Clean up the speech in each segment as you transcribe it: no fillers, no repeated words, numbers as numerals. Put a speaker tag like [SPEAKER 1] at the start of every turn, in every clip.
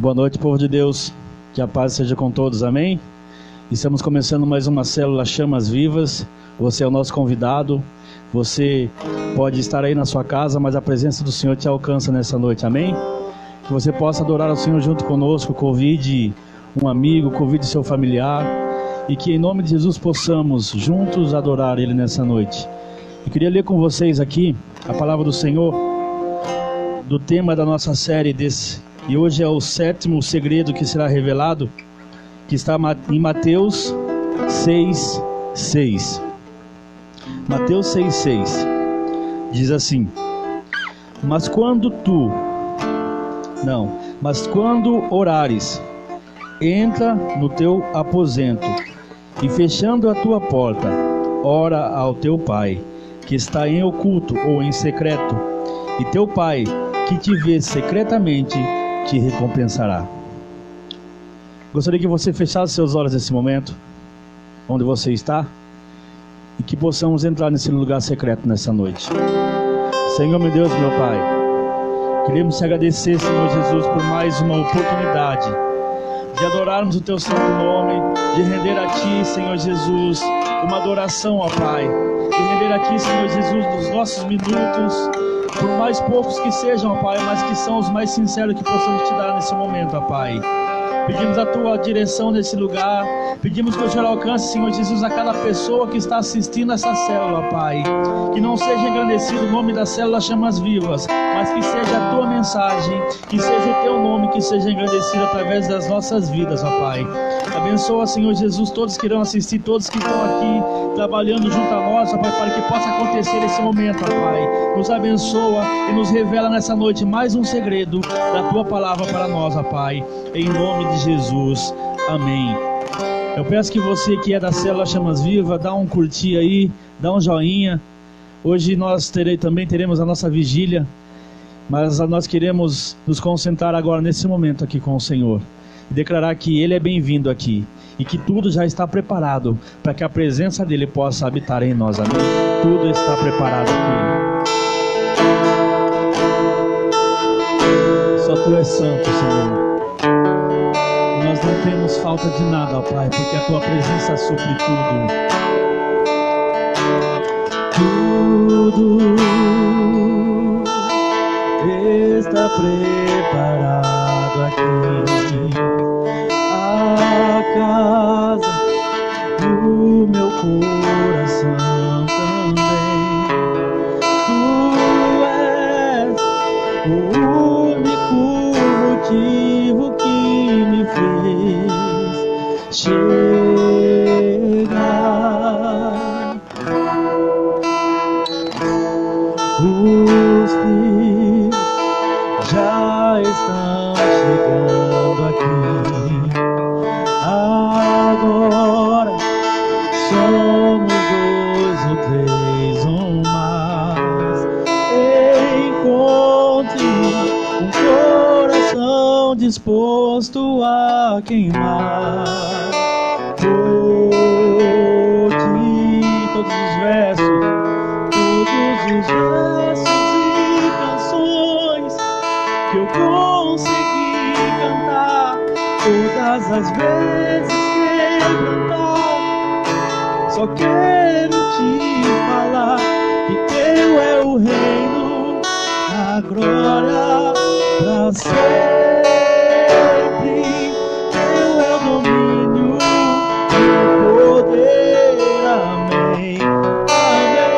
[SPEAKER 1] Boa noite, povo de Deus, que a paz seja com todos, amém? Estamos começando mais uma célula Chamas Vivas. Você é o nosso convidado, você pode estar aí na sua casa, mas a presença do Senhor te alcança nessa noite, amém? Que você possa adorar ao Senhor junto conosco, convide um amigo, convide seu familiar, e que em nome de Jesus possamos juntos adorar Ele nessa noite. Eu queria ler com vocês aqui a palavra do Senhor, do tema da nossa série e hoje é o 7º segredo que será revelado, que está em Mateus 6:6. Mateus 6:6 diz assim: Mas quando orares, entra no teu aposento e fechando a tua porta, ora ao teu Pai, que está em oculto ou em secreto, e teu Pai, que te vê secretamente, te recompensará. Gostaria que você fechasse seus olhos nesse momento, onde você está, e que possamos entrar nesse lugar secreto nessa noite. Senhor, meu Deus, meu Pai, queremos te agradecer, Senhor Jesus, por mais uma oportunidade de adorarmos o teu santo nome, de render a ti, Senhor Jesus, uma adoração, ó Pai, de render a ti, Senhor Jesus, nos nossos minutos, por mais poucos que sejam, ó Pai, mas que são os mais sinceros que possamos te dar nesse momento, ó Pai. Pedimos a tua direção nesse lugar, pedimos que o Senhor alcance, Senhor Jesus, a cada pessoa que está assistindo essa célula, Pai. Que não seja engrandecido o nome da célula Chamas Vivas, mas que seja a tua mensagem, que seja o teu nome que seja engrandecido através das nossas vidas, ó Pai. Abençoa, Senhor Jesus, todos que irão assistir, todos que estão aqui trabalhando junto a nós, ó Pai, para que possa acontecer esse momento, ó Pai. Nos abençoa e nos revela nessa noite mais um segredo da tua palavra para nós, ó Pai. Em nome de Jesus, amém. Eu peço que você que é da célula Chamas Viva, dá um curtir aí, dá um joinha. Hoje nós também teremos a nossa vigília, mas nós queremos nos concentrar agora nesse momento aqui com o Senhor e declarar que Ele é bem-vindo aqui e que tudo já está preparado para que a presença dEle possa habitar em nós, amém? Tudo está preparado aqui. Só Tu és santo, Senhor. Nós não temos falta de nada, ó Pai, porque a Tua presença supre tudo. Tudo está preparado aqui. A casa do meu coração também. Tu és o único motivo que me fez chegar. Os filhos já estão chegando aqui. Agora somos 2 ou 3 ou mais. Encontre um coração disposto a queimar por ti. Todos os versos e canções que eu consegui cantar, todas as vezes que cantar, só quero te falar que teu é o reino, a glória pra sempre. Teu é o domínio e o poder, amém,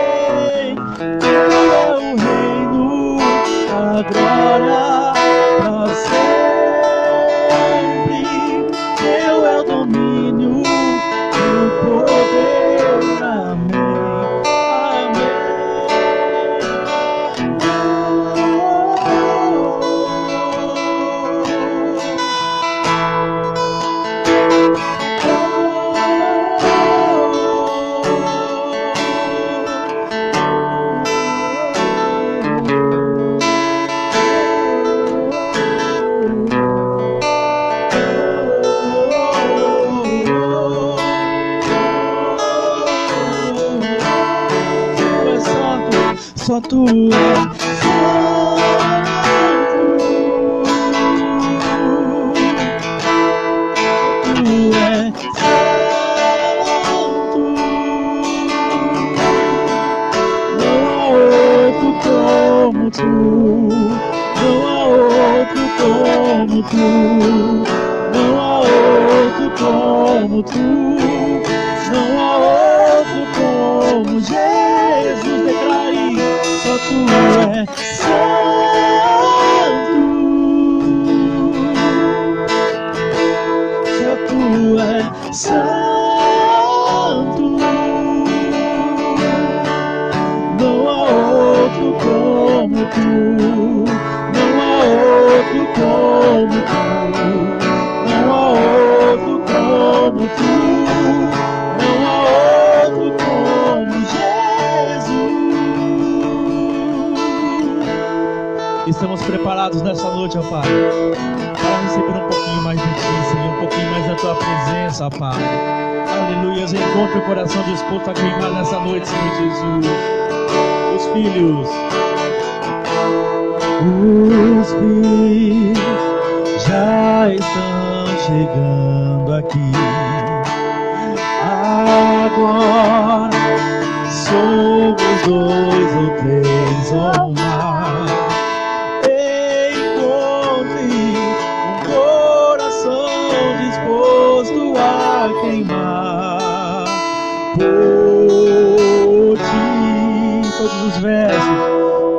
[SPEAKER 1] amém. Teu é o reino, a glória pra sempre. Teu é o domínio e o poder, amém, amém. Só Tu és santo. não há outro como tu, não há outro como tu, não há outro como Jesus. Declare, só tu é santo, só tu é santo, não há outro como tu, não há outro como tu, não há outro como tu, não há outro como Jesus. Estamos preparados nessa noite, ó Pai, para receber um pouquinho mais de Ti, Senhor, um pouquinho mais da Tua presença, ó Pai. Aleluia, encontre o coração disposto a queimar nessa noite, Senhor Jesus. Os filhos já estão chegando aqui. Agora somos 2 ou 3 ou mais. Encontre um coração disposto a queimar por Ti.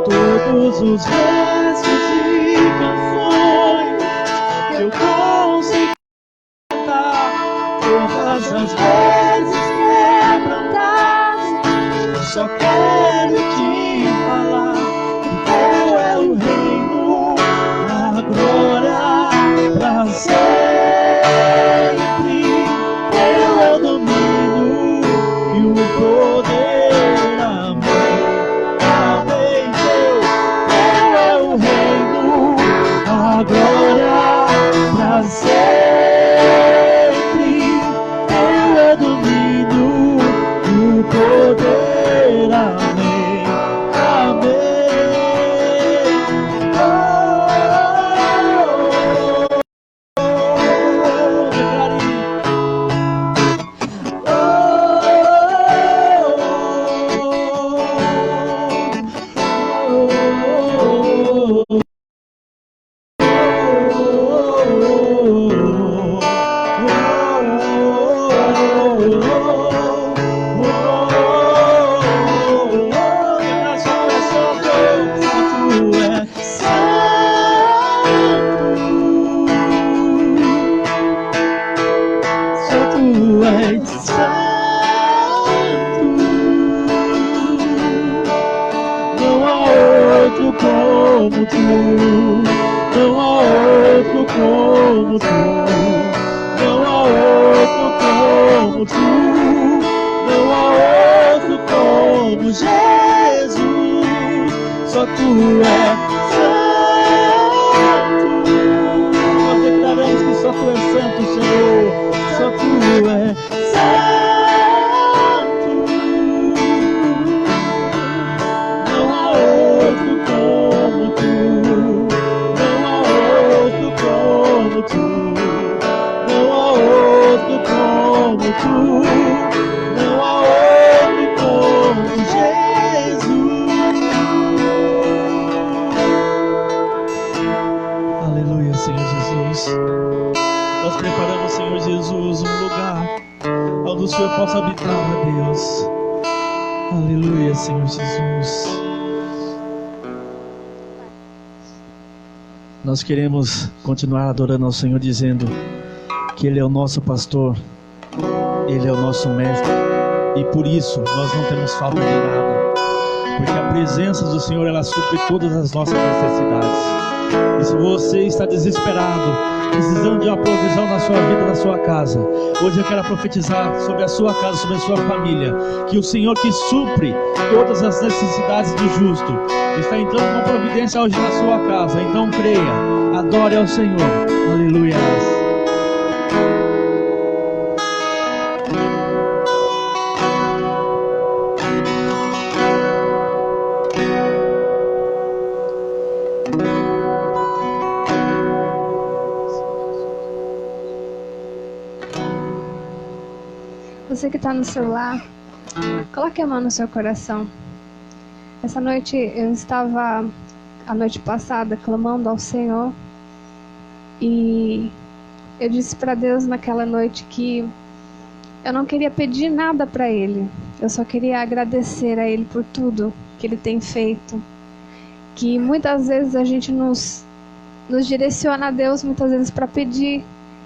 [SPEAKER 1] Todos os versos e canções que eu consigo cantar, todas as vezes quebrantadas, só quero Te falar que Teu é o reino, a glória pra sempre. Teu é o domínio e o poder, amém, amém. Teu é o reino, a glória pra sempre. Teu é o domínio e o poder, amém, amém. Nós queremos continuar adorando ao Senhor, dizendo que Ele é o nosso pastor, Ele é o nosso mestre, e por isso nós não temos falta de nada, porque a presença do Senhor, ela supre todas as nossas necessidades. E se você está desesperado, precisando de uma provisão na sua vida, na sua casa, hoje eu quero profetizar sobre a sua casa, sobre a sua família, que o Senhor, que supre todas as necessidades do justo, está entrando com providência hoje na sua casa. Então creia, adore ao Senhor. Aleluia.
[SPEAKER 2] Você que está no celular, coloque a mão no seu coração. Essa noite eu estava a noite passada clamando ao Senhor. E eu disse para Deus naquela noite que eu não queria pedir nada para Ele. Eu só queria agradecer a Ele por tudo que Ele tem feito. Que muitas vezes a gente nos direciona a Deus, muitas vezes para pedir,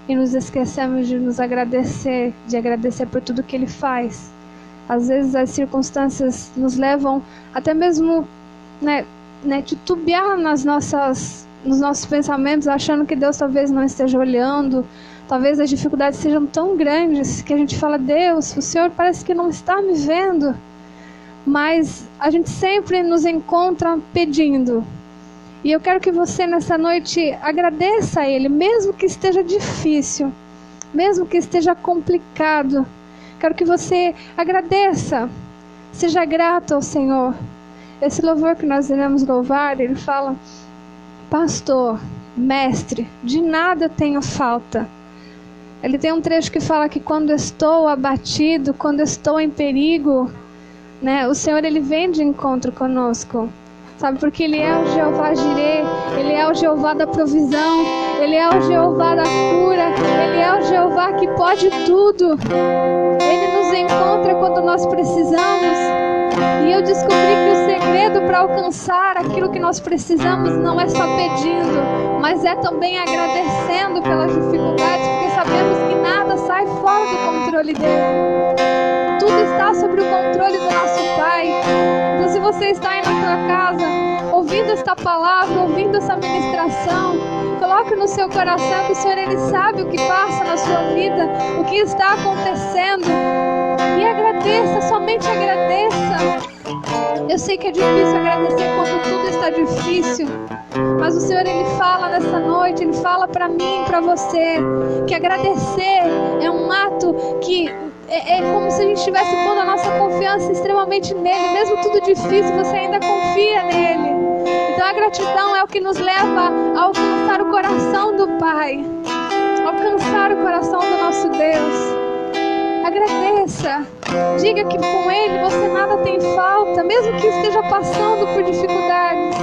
[SPEAKER 2] e nos esquecemos de nos agradecer, de agradecer por tudo que Ele faz. Às vezes as circunstâncias nos levam até mesmo titubear nos nossos pensamentos, achando que Deus talvez não esteja olhando. Talvez as dificuldades sejam tão grandes que a gente fala: Deus, o Senhor parece que não está me vendo. Mas a gente sempre nos encontra pedindo. E eu quero que você nessa noite agradeça a Ele, mesmo que esteja difícil, mesmo que esteja complicado. Quero que você agradeça, seja grato ao Senhor. Esse louvor que nós iremos louvar, ele fala: Pastor, mestre, de nada tenho falta. Ele tem um trecho que fala que quando estou abatido, quando estou em perigo, o Senhor, Ele vem de encontro conosco. Sabe, porque Ele é o Jeová Jireh, Ele é o Jeová da provisão, Ele é o Jeová da cura, Ele é o Jeová que pode tudo. Ele nos encontra quando nós precisamos. E eu descobri que o segredo para alcançar aquilo que nós precisamos não é só pedindo, mas é também agradecendo pelas dificuldades, porque sabemos que nada sai fora do controle dele. Tudo está sob o controle do nosso Pai. Então, se você está aí na sua casa, ouvindo esta palavra, ouvindo essa ministração, coloque no seu coração que o Senhor, Ele sabe o que passa na sua vida, o que está acontecendo. E agradeça, somente agradeça. Eu sei que é difícil agradecer quando tudo está difícil, mas o Senhor, Ele fala nessa noite, Ele fala para mim, para você, que agradecer é um ato que é como se a gente estivesse pondo a nossa confiança extremamente nele. Mesmo tudo difícil, você ainda confia nele. Então a gratidão é o que nos leva a alcançar o coração do Pai, alcançar o coração do nosso Deus. Agradeça, diga que com Ele você nada tem falta, mesmo que esteja passando por dificuldades.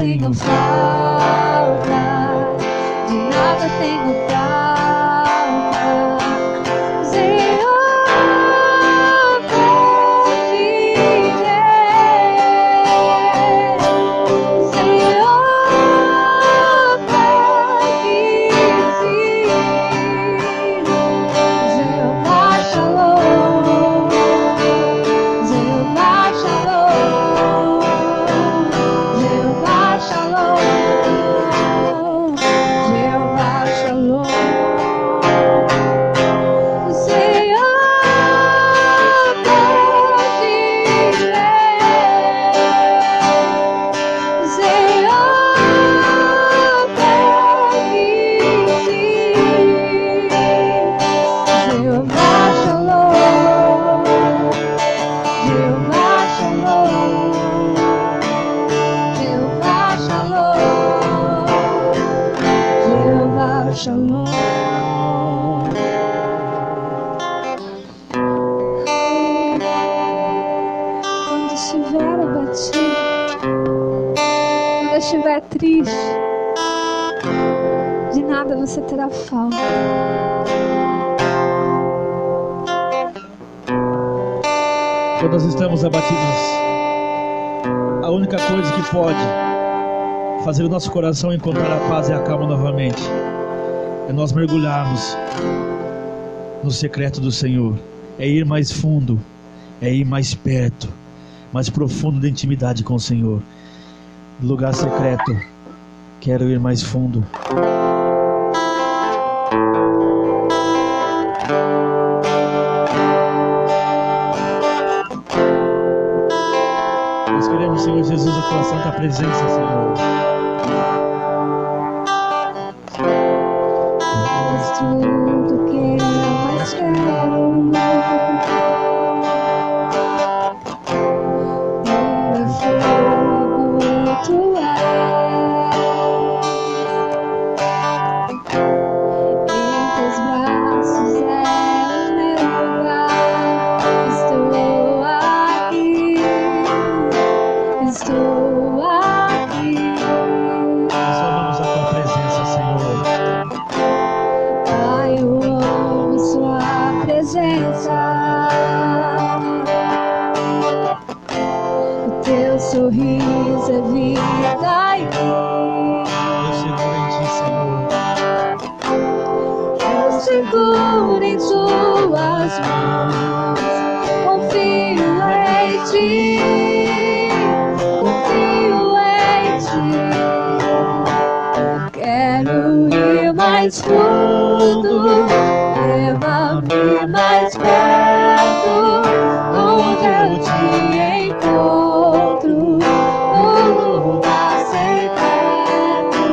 [SPEAKER 2] tenho falta, de nada tenho falta. Senhor, pedirei, Senhor, Shalom. Quando estiver abatido, quando estiver triste, de nada você terá falta.
[SPEAKER 1] Quando nós estamos abatidos, a única coisa que pode fazer o nosso coração encontrar a paz e a calma novamente é nós mergulharmos no secreto do Senhor, é ir mais fundo, é ir mais perto, mais profundo da intimidade com o Senhor. Lugar secreto, quero ir mais fundo. Nós queremos, Senhor Jesus, a tua santa presença, Senhor.
[SPEAKER 2] És tudo que eu mais quero. O meu fogo tu és. Em teus braços é o meu lugar. Estou aqui. Estou aqui.
[SPEAKER 1] Nós amamos a tua presença, Senhor.
[SPEAKER 2] Pai, eu amo sua presença. O teu sorriso é vida em mim.
[SPEAKER 1] Eu seguro em ti, Senhor.
[SPEAKER 2] Eu seguro em tuas mãos. Confio em ti. Confio em ti. Quero ir mais fundo, leva-me mais perto, onde eu te encontro, no lugar secreto,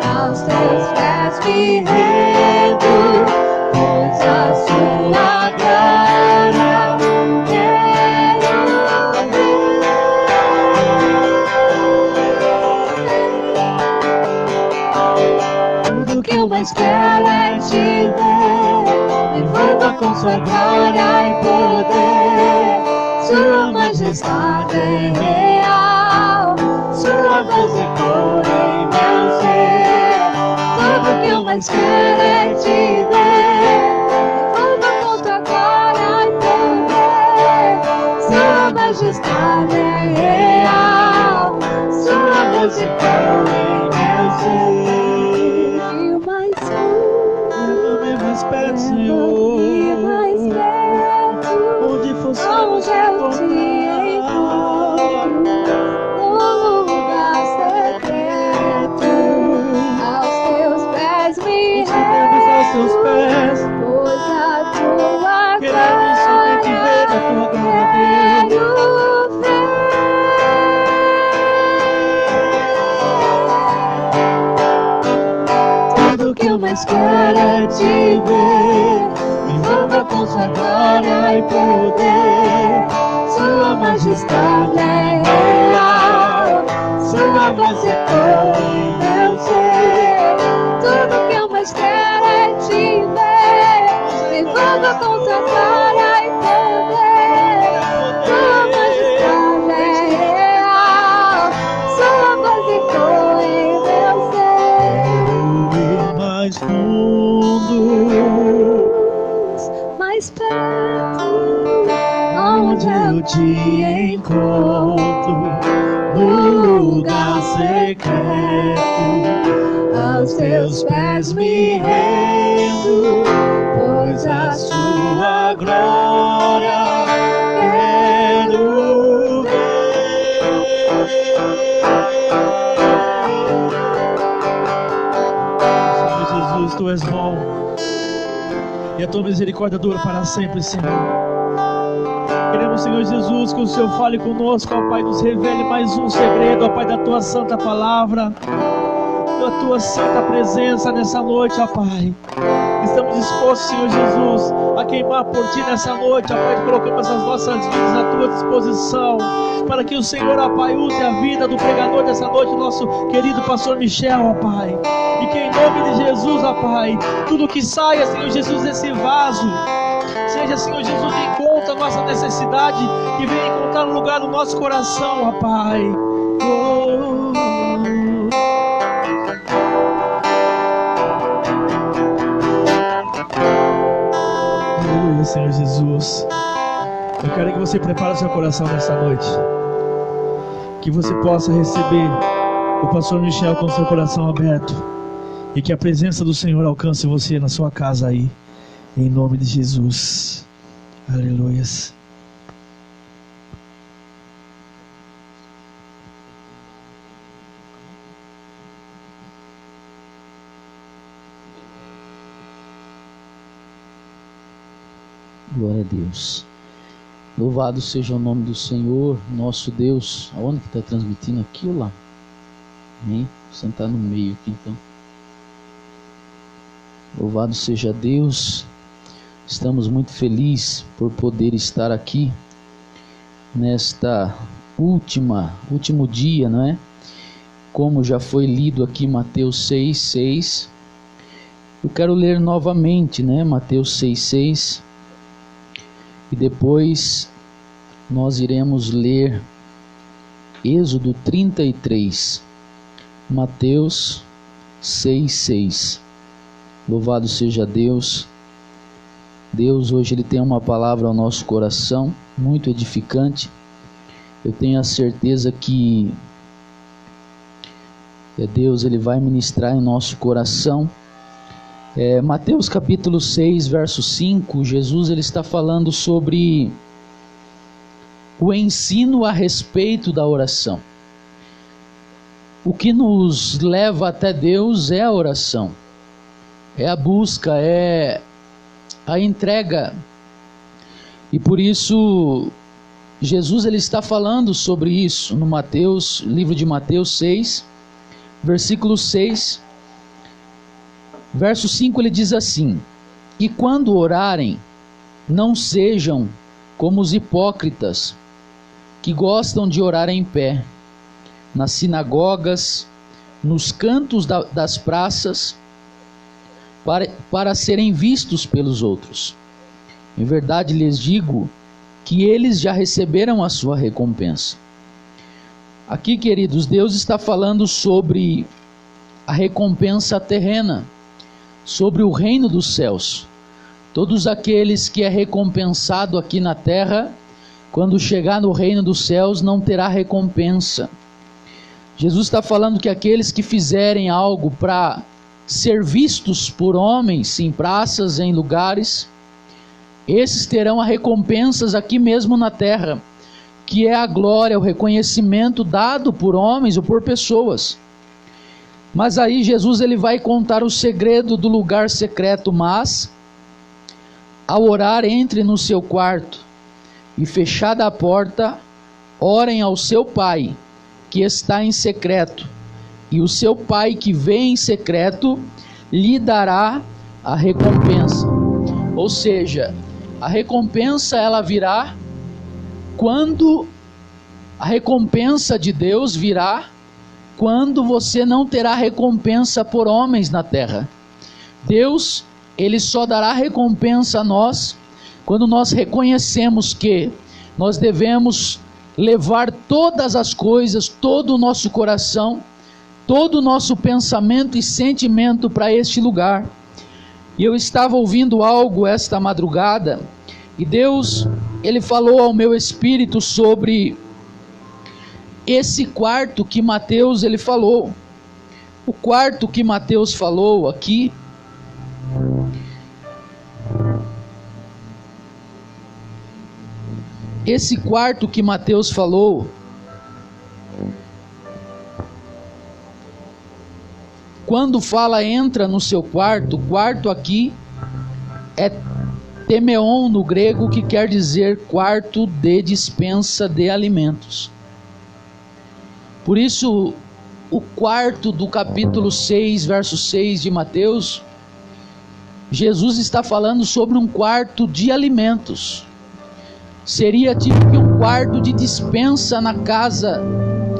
[SPEAKER 2] aos teus pés me rendo, pois a sua glória quero ver. Tudo que eu mais quero é te ver, me envolva com sua glória e poder. Sua majestade é real, sua voz ecoa em meu ser. Tudo que eu mais quero é te ver, me envolva com tua glória e poder. Sua majestade é real, sua voz ecoa em meu ser.
[SPEAKER 1] Leva-me mais perto, Senhor. Onde fosse
[SPEAKER 2] eu te encontro, no lugar secreto, aos teus pés me rendo,
[SPEAKER 1] aos teus pés.
[SPEAKER 2] pois a tua
[SPEAKER 1] Queremos somente ver a tua glória.
[SPEAKER 2] quero ver. Tudo que eu mais quero é te ver, me envolva com sua glória e poder. Sua majestade é real, sua voz ecoa em meu ser. Tudo que eu mais quero é te ver, me envolva com tua glória e poder. Sua majestade é real, sua voz ecoa em meu ser.
[SPEAKER 1] Quero ir mais fundo,
[SPEAKER 2] Mais perto,
[SPEAKER 1] onde eu te encontro, no lugar secreto, aos teus pés me rendo, pois a sua glória quero ver. Senhor Jesus, tu és bom e a tua misericórdia dura para sempre, Senhor. Queremos, Senhor Jesus, que o Senhor fale conosco, ó Pai, nos revele mais um segredo, ó Pai, da tua santa palavra, da tua santa presença nessa noite, ó Pai. Estamos dispostos, Senhor Jesus, a queimar por Ti nessa noite, ó Pai. Colocamos as nossas vidas à Tua disposição, para que o Senhor, ó Pai, use a vida do pregador dessa noite, nosso querido pastor Michel, ó Pai. E que em nome de Jesus, ó Pai, tudo que saia, Senhor Jesus, desse vaso, seja, Senhor Jesus, de encontro a nossa necessidade, que venha encontrar um lugar no nosso coração, ó Pai. Aleluia, Senhor Jesus. Eu quero que você prepare o seu coração nessa noite, que você possa receber o pastor Michel com o seu coração aberto, e que a presença do Senhor alcance você na sua casa aí, em nome de Jesus. Aleluias.
[SPEAKER 3] Glória a Deus. Louvado seja o nome do Senhor, nosso Deus. Aonde que está transmitindo? Aqui ou lá? Amém? Vou sentar no meio aqui então. Louvado seja Deus. Estamos muito felizes por poder estar aqui nesta último dia, não é? Como já foi lido aqui Mateus 6:6. Eu quero ler novamente, né? Mateus 6:6. E depois nós iremos ler Êxodo 33, Mateus 6:6. Louvado seja Deus. Deus hoje Ele tem uma palavra ao nosso coração, muito edificante. Eu tenho a certeza que Deus Ele vai ministrar em nosso coração. Mateus capítulo 6, verso 5, Jesus ele está falando sobre o ensino a respeito da oração. O que nos leva até Deus é a oração, é a busca, é a entrega. E por isso Jesus ele está falando sobre isso no livro de Mateus 6, versículo 6. Verso 5 ele diz assim: e quando orarem, não sejam como os hipócritas, que gostam de orar em pé, nas sinagogas, nos cantos das praças, para serem vistos pelos outros. Em verdade lhes digo que eles já receberam a sua recompensa. Aqui, queridos, Deus está falando sobre a recompensa terrena, sobre o reino dos céus. Todos aqueles que é recompensado aqui na terra, quando chegar no reino dos céus, não terá recompensa. Jesus está falando que aqueles que fizerem algo para ser vistos por homens, em praças, em lugares, esses terão a recompensas aqui mesmo na terra, que é a glória, o reconhecimento dado por homens ou por pessoas. Mas aí Jesus ele vai contar o segredo do lugar secreto. Mas ao orar, entre no seu quarto e, fechada a porta, orem ao seu Pai que está em secreto, e o seu Pai que vê em secreto lhe dará a recompensa. Ou seja, a recompensa ela virá quando a recompensa de Deus virá quando você não terá recompensa por homens na terra. Deus, Ele só dará recompensa a nós quando nós reconhecemos que nós devemos levar todas as coisas, todo o nosso coração, todo o nosso pensamento e sentimento para este lugar. E eu estava ouvindo algo esta madrugada, e Deus, Ele falou ao meu espírito sobre esse quarto que Mateus ele falou. O quarto que Mateus falou aqui, esse quarto que Mateus falou, quando fala entra no seu quarto, quarto aqui é temeon no grego, que quer dizer quarto de dispensa de alimentos. Por isso, o quarto do capítulo 6, verso 6 de Mateus, Jesus está falando sobre um quarto de alimentos. Seria tipo um quarto de despensa na casa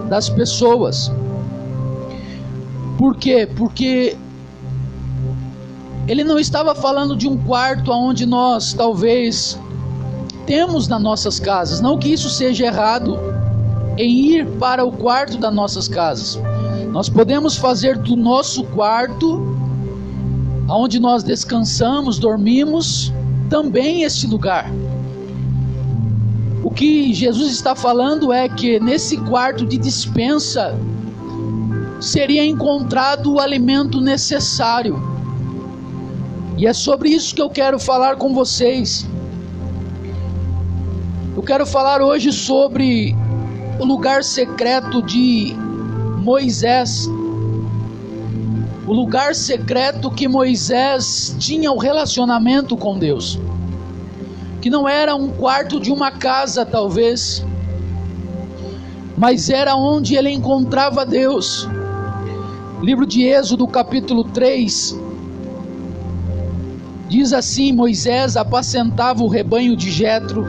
[SPEAKER 3] das pessoas. Por quê? Porque ele não estava falando de um quarto onde nós talvez temos nas nossas casas. Não que isso seja errado em ir para o quarto das nossas casas. Nós podemos fazer do nosso quarto, onde nós descansamos, dormimos, também este lugar. O que Jesus está falando é que nesse quarto de despensa seria encontrado o alimento necessário. E é sobre isso que eu quero falar com vocês. Eu quero falar hoje sobre o lugar secreto de Moisés. O lugar secreto que Moisés tinha o relacionamento com Deus. Que não era um quarto de uma casa talvez, mas era onde ele encontrava Deus. Livro de Êxodo capítulo 3, diz assim: Moisés apacentava o rebanho de Jetro,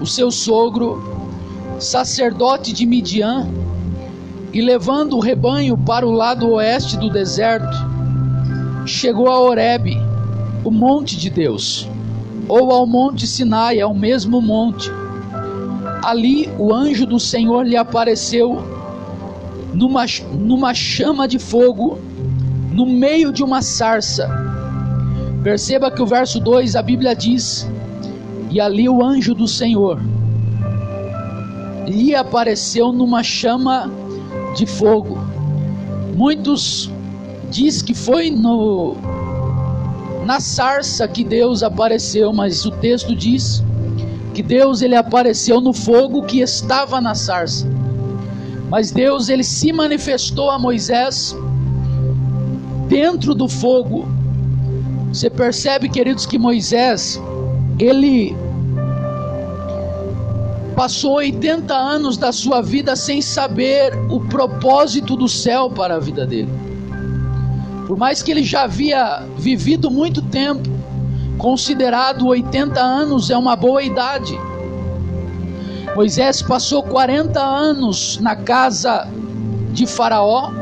[SPEAKER 3] o seu sogro, sacerdote de Midian, e levando o rebanho para o lado oeste do deserto, chegou a Horebe, o monte de Deus, ou ao monte Sinai, é o mesmo monte. Ali o anjo do Senhor lhe apareceu numa chama de fogo, no meio de uma sarça. Perceba que o verso 2, a Bíblia diz: e ali o anjo do Senhor lhe apareceu numa chama de fogo. Muitos diz que foi na sarça que Deus apareceu, mas o texto diz que Deus ele apareceu no fogo que estava na sarça. Mas Deus ele se manifestou a Moisés dentro do fogo. Você percebe, queridos, que Moisés ele passou 80 anos da sua vida sem saber o propósito do céu para a vida dele. Por mais que ele já havia vivido muito tempo, considerado 80 anos é uma boa idade. Moisés passou 40 anos na casa de Faraó.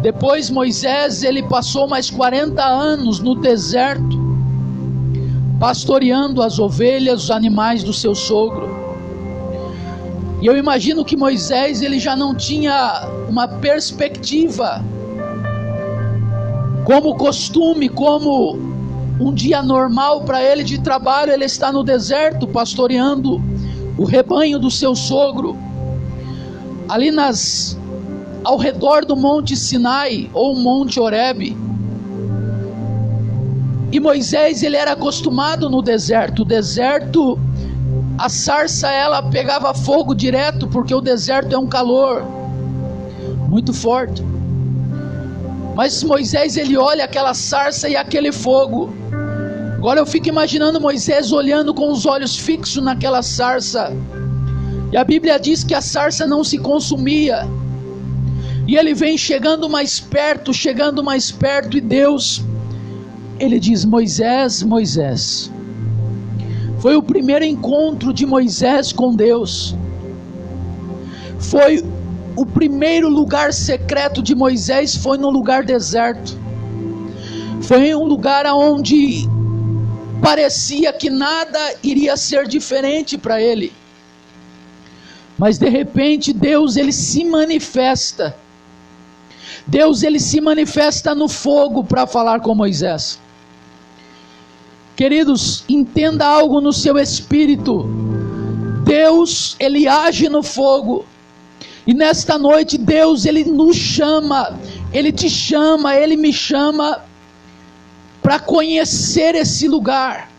[SPEAKER 3] Depois Moisés ele passou mais 40 anos no deserto, pastoreando as ovelhas, os animais do seu sogro. E eu imagino que Moisés ele já não tinha uma perspectiva, como costume, como um dia normal para ele de trabalho. Ele está no deserto pastoreando o rebanho do seu sogro, ali ao redor do monte Sinai ou monte Horebe. E Moisés ele era acostumado no deserto. O deserto, a sarça ela pegava fogo direto, porque o deserto é um calor muito forte. Mas Moisés ele olha aquela sarça e aquele fogo. Agora eu fico imaginando Moisés olhando com os olhos fixos naquela sarça. E a Bíblia diz que a sarça não se consumia. E ele vem chegando mais perto, e Deus, ele diz: Moisés, Moisés. Foi o primeiro encontro de Moisés com Deus. Foi o primeiro lugar secreto de Moisés, foi no lugar deserto. Foi um lugar onde parecia que nada iria ser diferente para ele. Mas de repente Deus ele se manifesta. Deus ele se manifesta no fogo para falar com Moisés. Queridos, entenda algo no seu espírito. Deus ele age no fogo. E nesta noite Deus ele nos chama, ele te chama, ele me chama para conhecer esse lugar,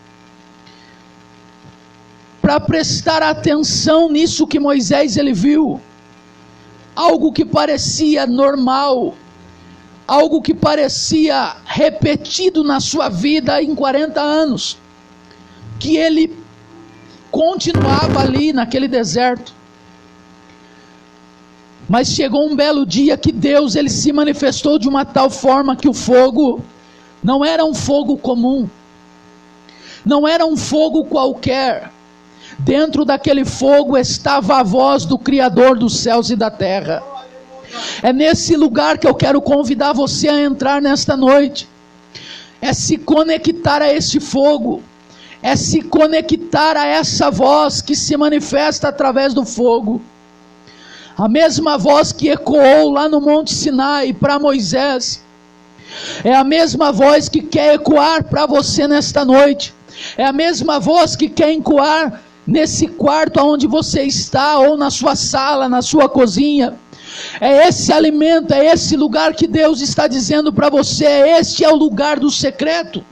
[SPEAKER 3] para prestar atenção nisso que Moisés ele viu. Algo que parecia normal, algo que parecia repetido na sua vida em 40 anos, que ele continuava ali naquele deserto. Mas chegou um belo dia que Deus ele se manifestou de uma tal forma que o fogo Não era um fogo comum, não era um fogo qualquer. Dentro daquele fogo estava a voz do Criador dos céus e da terra. É nesse lugar que eu quero convidar você a entrar nesta noite. É se conectar a esse fogo, é se conectar a essa voz que se manifesta através do fogo. A mesma voz que ecoou lá no Monte Sinai para Moisés, é a mesma voz que quer ecoar para você nesta noite. É a mesma voz que quer ecoar nesse quarto onde você está, ou na sua sala, na sua cozinha. É esse alimento, é esse lugar que Deus está dizendo para você. Este é o lugar do secreto.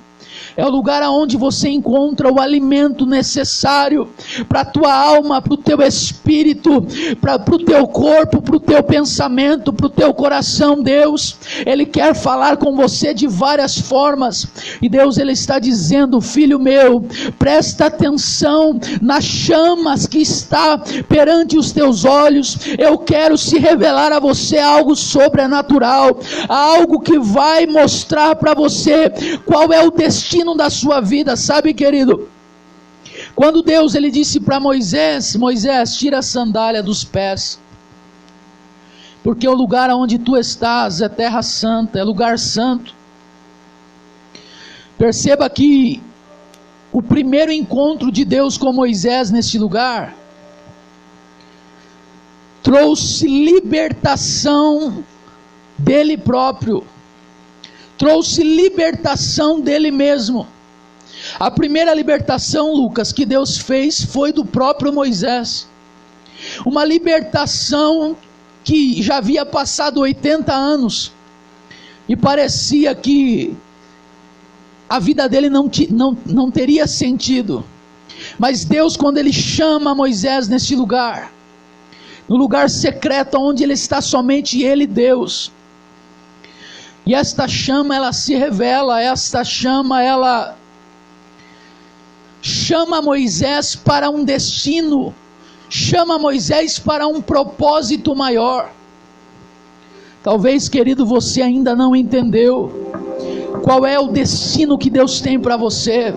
[SPEAKER 3] É o lugar onde você encontra o alimento necessário para a tua alma, para o teu espírito, para o teu corpo, para o teu pensamento, para o teu coração. Deus, Ele quer falar com você de várias formas. E Deus, Ele está dizendo: filho meu, presta atenção nas chamas que está perante os teus olhos. Eu quero se revelar a você algo sobrenatural, algo que vai mostrar para você qual é o destino da sua vida. Sabe, querido, quando Deus ele disse para Moisés: Moisés, tira a sandália dos pés, porque o lugar onde tu estás é terra santa, é lugar santo. Perceba que o primeiro encontro de Deus com Moisés neste lugar trouxe libertação dele próprio, trouxe libertação dele mesmo. A primeira libertação, Lucas, que Deus fez foi do próprio Moisés. Uma libertação que já havia passado 80 anos e parecia que a vida dele não teria sentido. Mas Deus, quando Ele chama Moisés nesse lugar, no lugar secreto onde ele está somente ele e Deus, e esta chama ela se revela, esta chama ela chama Moisés para um destino, chama Moisés para um propósito maior. Talvez, querido, você ainda não entendeu qual é o destino que Deus tem para você,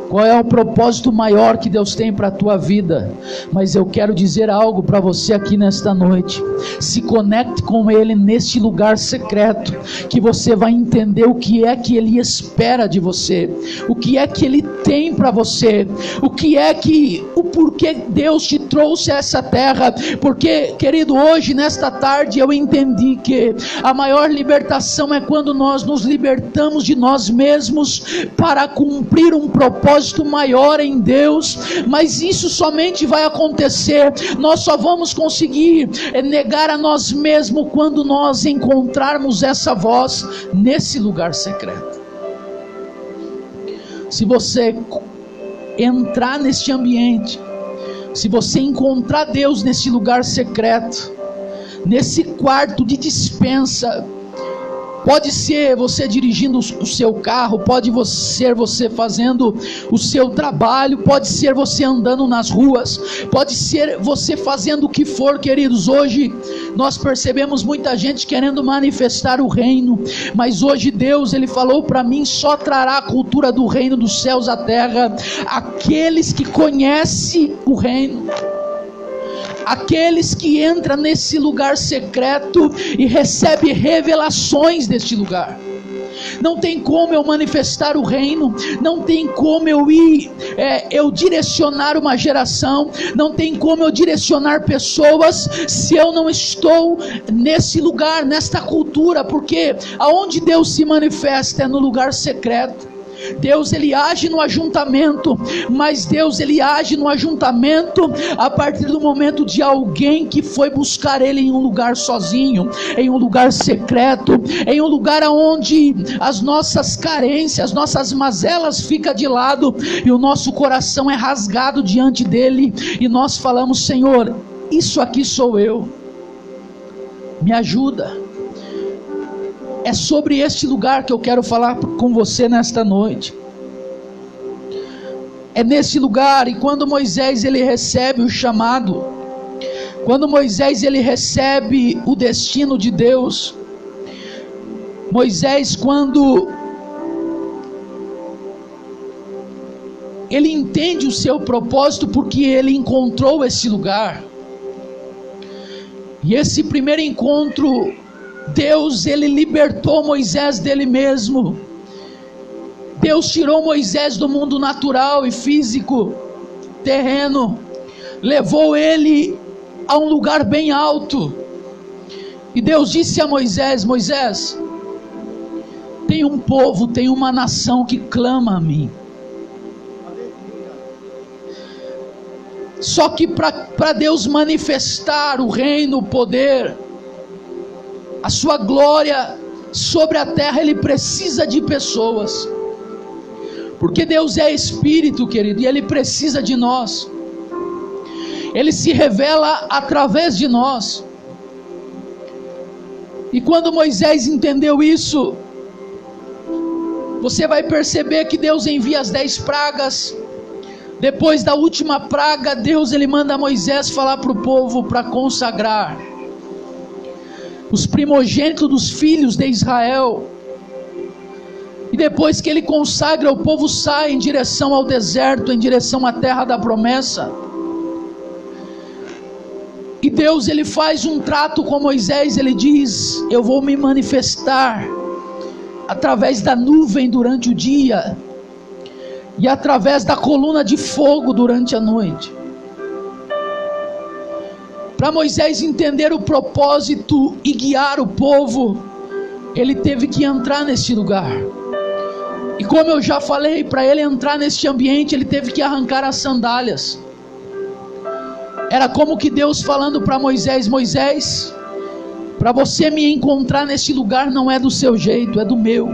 [SPEAKER 3] qual é o propósito maior que Deus tem para a tua vida. Mas eu quero dizer algo para você aqui nesta noite: se conecte com Ele neste lugar secreto, que você vai entender o que é que Ele espera de você, o que é que Ele tem para você, o porquê Deus te trouxe a essa terra. Porque, querido, hoje nesta tarde eu entendi que a maior libertação é quando nós nos libertamos de nós mesmos para cumprir um propósito maior em Deus. Mas isso somente vai acontecer, nós só vamos conseguir negar a nós mesmos quando nós encontrarmos essa voz nesse lugar secreto. Se você entrar neste ambiente, se você encontrar Deus nesse lugar secreto, nesse quarto de dispensa, pode ser você dirigindo o seu carro, pode ser você fazendo o seu trabalho, pode ser você andando nas ruas, pode ser você fazendo o que for, queridos. Hoje nós percebemos muita gente querendo manifestar o reino, mas hoje Deus, Ele falou para mim: só trará a cultura do reino dos céus à terra aqueles que conhecem o reino, aqueles que entram nesse lugar secreto e recebem revelações deste lugar. Não tem como eu manifestar o reino, não tem como eu direcionar uma geração, não tem como eu direcionar pessoas se eu não estou nesse lugar, nesta cultura. Porque aonde Deus se manifesta é no lugar secreto. Deus, Ele age no ajuntamento, mas Deus, Ele age no ajuntamento a partir do momento de alguém que foi buscar Ele em um lugar sozinho, em um lugar secreto, em um lugar onde as nossas carências, as nossas mazelas ficam de lado e o nosso coração é rasgado diante dEle, e nós falamos: Senhor, isso aqui sou eu, me ajuda. É sobre este lugar que eu quero falar com você nesta noite. É nesse lugar. E quando Moisés ele recebe o chamado, quando Moisés ele recebe o destino de Deus, Moisés, quando ele entende o seu propósito porque ele encontrou esse lugar. E esse primeiro encontro, Deus, ele libertou Moisés dele mesmo. Deus tirou Moisés do mundo natural e físico, terreno, levou ele a um lugar bem alto. E Deus disse a Moisés: Moisés, tem um povo, tem uma nação que clama a mim. Só que para Deus manifestar o reino, o poder, a sua glória sobre a terra, Ele precisa de pessoas. Porque Deus é Espírito, querido, e Ele precisa de nós. Ele se revela através de nós. E quando Moisés entendeu isso, você vai perceber que Deus envia as 10 pragas. Depois da última praga, Deus ele manda Moisés falar para o povo para consagrar os primogênitos dos filhos de Israel. E depois que ele consagra, o povo sai em direção ao deserto, em direção à terra da promessa. E Deus ele faz um trato com Moisés. Ele diz: eu vou me manifestar através da nuvem durante o dia e através da coluna de fogo durante a noite. Para Moisés entender o propósito e guiar o povo, ele teve que entrar nesse lugar. E como eu já falei, para ele entrar nesse ambiente, ele teve que arrancar as sandálias. Era como que Deus falando para Moisés: Moisés, para você me encontrar nesse lugar não é do seu jeito, é do meu.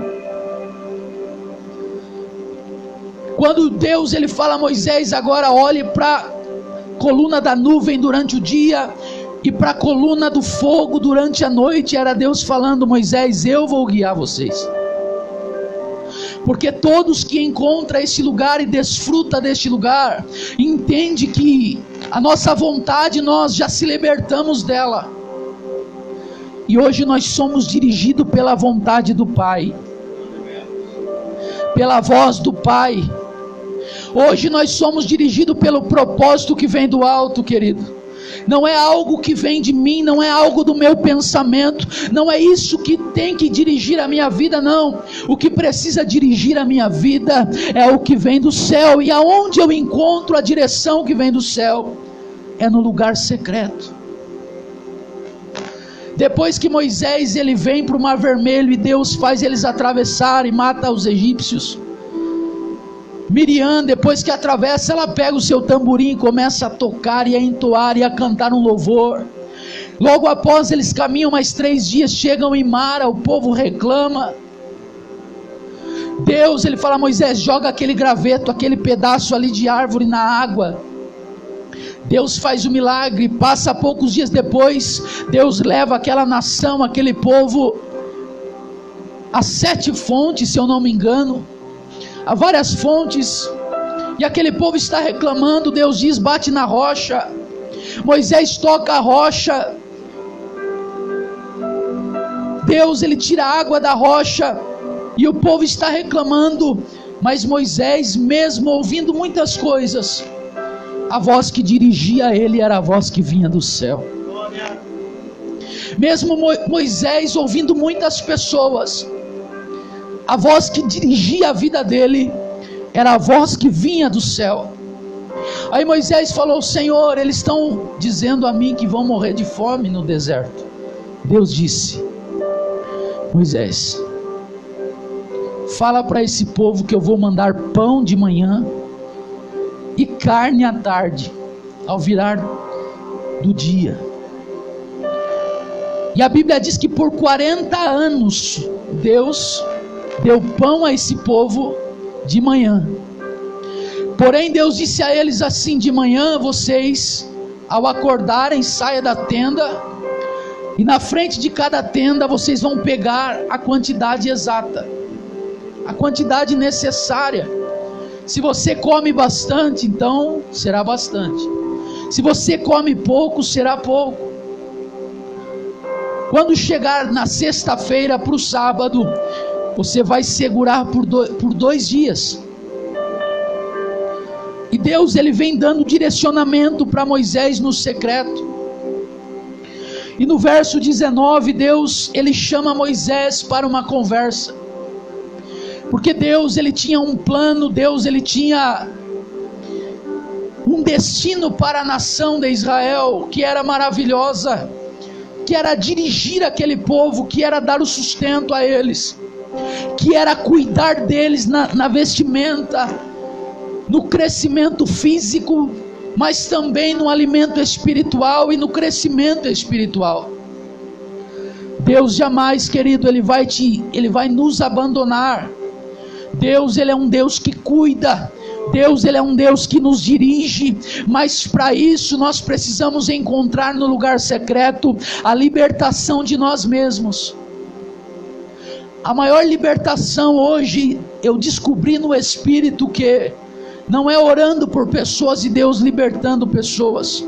[SPEAKER 3] Quando Deus ele fala a Moisés: agora olhe para a coluna da nuvem durante o dia e para a coluna do fogo durante a noite, era Deus falando: Moisés, eu vou guiar vocês. Porque todos que encontram esse lugar e desfrutam deste lugar, entende que a nossa vontade, nós já se libertamos dela. E hoje nós somos dirigidos pela vontade do Pai, pela voz do Pai. Hoje nós somos dirigidos pelo propósito que vem do alto, querido. Não é algo que vem de mim, não é algo do meu pensamento, não é isso que tem que dirigir a minha vida, não. O que precisa dirigir a minha vida é o que vem do céu. E aonde eu encontro a direção que vem do céu? É no lugar secreto. Depois que Moisés ele vem para o Mar Vermelho e Deus faz eles atravessar e mata os egípcios, Miriam, depois que atravessa, ela pega o seu tamborim e começa a tocar e a entoar e a cantar um louvor. Logo após eles caminham mais 3 dias, chegam em Mara, o povo reclama. Deus ele fala a Moisés: joga aquele graveto, aquele pedaço ali de árvore na água. Deus faz o milagre. Passa poucos dias depois, Deus leva aquela nação, aquele povo a 7 fontes, se eu não me engano, há várias fontes, e aquele povo está reclamando. Deus diz: bate na rocha. Moisés toca a rocha. Deus ele tira a água da rocha, e o povo está reclamando. Mas Moisés, mesmo ouvindo muitas coisas, a voz que dirigia ele era a voz que vinha do céu. Mesmo Moisés ouvindo muitas pessoas, a voz que dirigia a vida dele era a voz que vinha do céu. Aí Moisés falou: Senhor, eles estão dizendo a mim que vão morrer de fome no deserto. Deus disse: Moisés, fala para esse povo que eu vou mandar pão de manhã e carne à tarde, ao virar do dia. E a Bíblia diz que por 40 anos Deus deu pão a esse povo de manhã. Porém Deus disse a eles assim: de manhã vocês, ao acordarem, saia da tenda, e na frente de cada tenda vocês vão pegar a quantidade exata, a quantidade necessária. Se você come bastante, então será bastante. Se você come pouco, será pouco. Quando chegar na sexta-feira para o sábado, você vai segurar por 2 dias. E Deus, ele vem dando direcionamento para Moisés no secreto. E no verso 19, Deus, ele chama Moisés para uma conversa. Porque Deus, ele tinha um plano, Deus, ele tinha um destino para a nação de Israel, que era maravilhosa, que era dirigir aquele povo, que era dar o sustento a eles, que era cuidar deles na vestimenta, no crescimento físico, mas também no alimento espiritual e no crescimento espiritual. Deus jamais, querido, ele vai nos abandonar. Deus, ele é um Deus que cuida. Deus, ele é um Deus que nos dirige, mas para isso nós precisamos encontrar no lugar secreto a libertação de nós mesmos. A maior libertação hoje, eu descobri no Espírito que não é orando por pessoas e Deus libertando pessoas,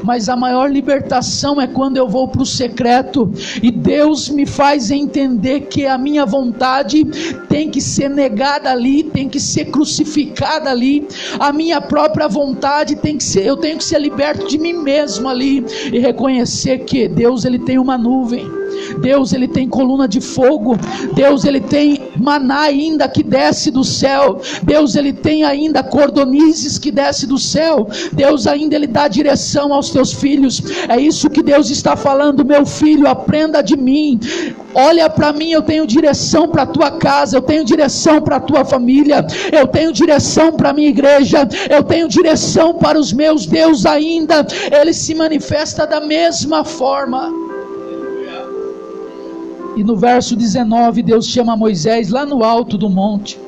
[SPEAKER 3] mas a maior libertação é quando eu vou para o secreto e Deus me faz entender que a minha vontade tem que ser negada ali, tem que ser crucificada ali, a minha própria vontade tem que ser, eu tenho que ser liberto de mim mesmo ali e reconhecer que Deus, ele tem uma nuvem, Deus, ele tem coluna de fogo, Deus, ele tem maná ainda que desce do céu, Deus, ele tem ainda cordonizes que desce do céu, Deus ainda, ele dá direção aos teus filhos. É isso que Deus está falando: meu filho, aprenda de mim, olha para mim, eu tenho direção para a tua casa, eu tenho direção para a tua família, eu tenho direção para a minha igreja, eu tenho direção para os meus. Deus ainda, ele se manifesta da mesma forma. E no verso 19, Deus chama Moisés lá no alto do monte.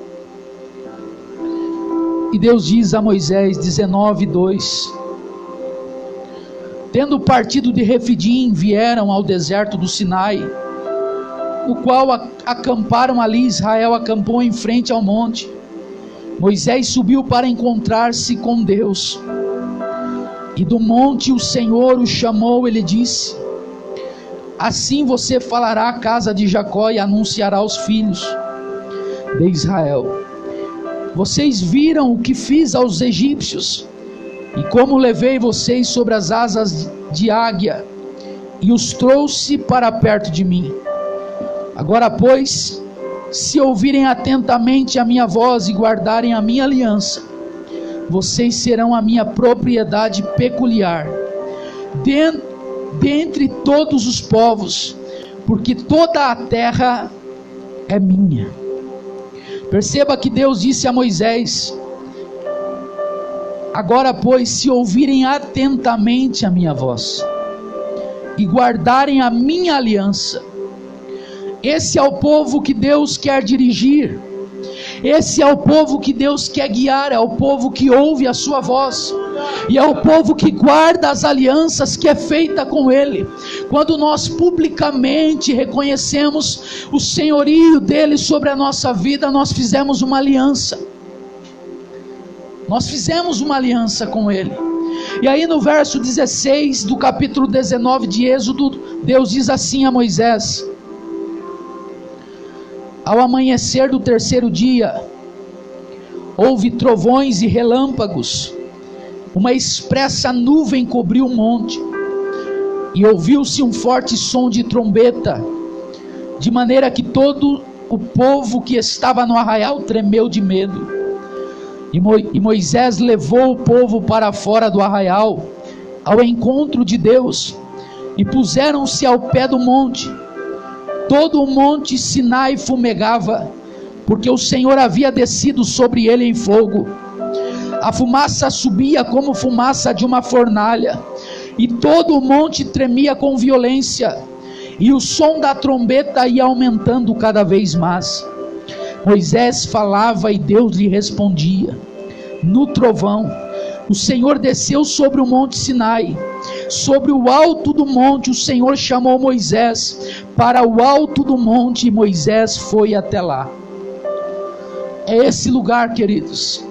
[SPEAKER 3] E Deus diz a Moisés, 19:2: tendo partido de Refidim, vieram ao deserto do Sinai, no qual acamparam ali. Israel acampou em frente ao monte. Moisés subiu para encontrar-se com Deus. E do monte o Senhor o chamou, ele disse: assim você falará à casa de Jacó e anunciará aos filhos de Israel: vocês viram o que fiz aos egípcios, e como levei vocês sobre as asas de águia, e os trouxe para perto de mim. Agora, pois, se ouvirem atentamente a minha voz e guardarem a minha aliança, vocês serão a minha propriedade peculiar dentre todos os povos, porque toda a terra é minha. Perceba que Deus disse a Moisés: agora, pois, se ouvirem atentamente a minha voz e guardarem a minha aliança. Esse é o povo que Deus quer dirigir, esse é o povo que Deus quer guiar, é o povo que ouve a sua voz, e é o povo que guarda as alianças que é feita com Ele. Quando nós publicamente reconhecemos o senhorio dEle sobre a nossa vida, nós fizemos uma aliança. Nós fizemos uma aliança com Ele. E aí no verso 16 do capítulo 19 de Êxodo, Deus diz assim a Moisés: ao amanhecer do terceiro dia, houve trovões e relâmpagos, uma espessa nuvem cobriu o monte, e ouviu-se um forte som de trombeta, de maneira que todo o povo que estava no arraial tremeu de medo. E Moisés levou o povo para fora do arraial, ao encontro de Deus, e puseram-se ao pé do monte. Todo o monte Sinai fumegava, porque o Senhor havia descido sobre ele em fogo. A fumaça subia como fumaça de uma fornalha, e todo o monte tremia com violência, e o som da trombeta ia aumentando cada vez mais. Moisés falava e Deus lhe respondia. No trovão, o Senhor desceu sobre o monte Sinai. Sobre o alto do monte, o Senhor chamou Moisés para o alto do monte, e Moisés foi até lá. É esse lugar, queridos.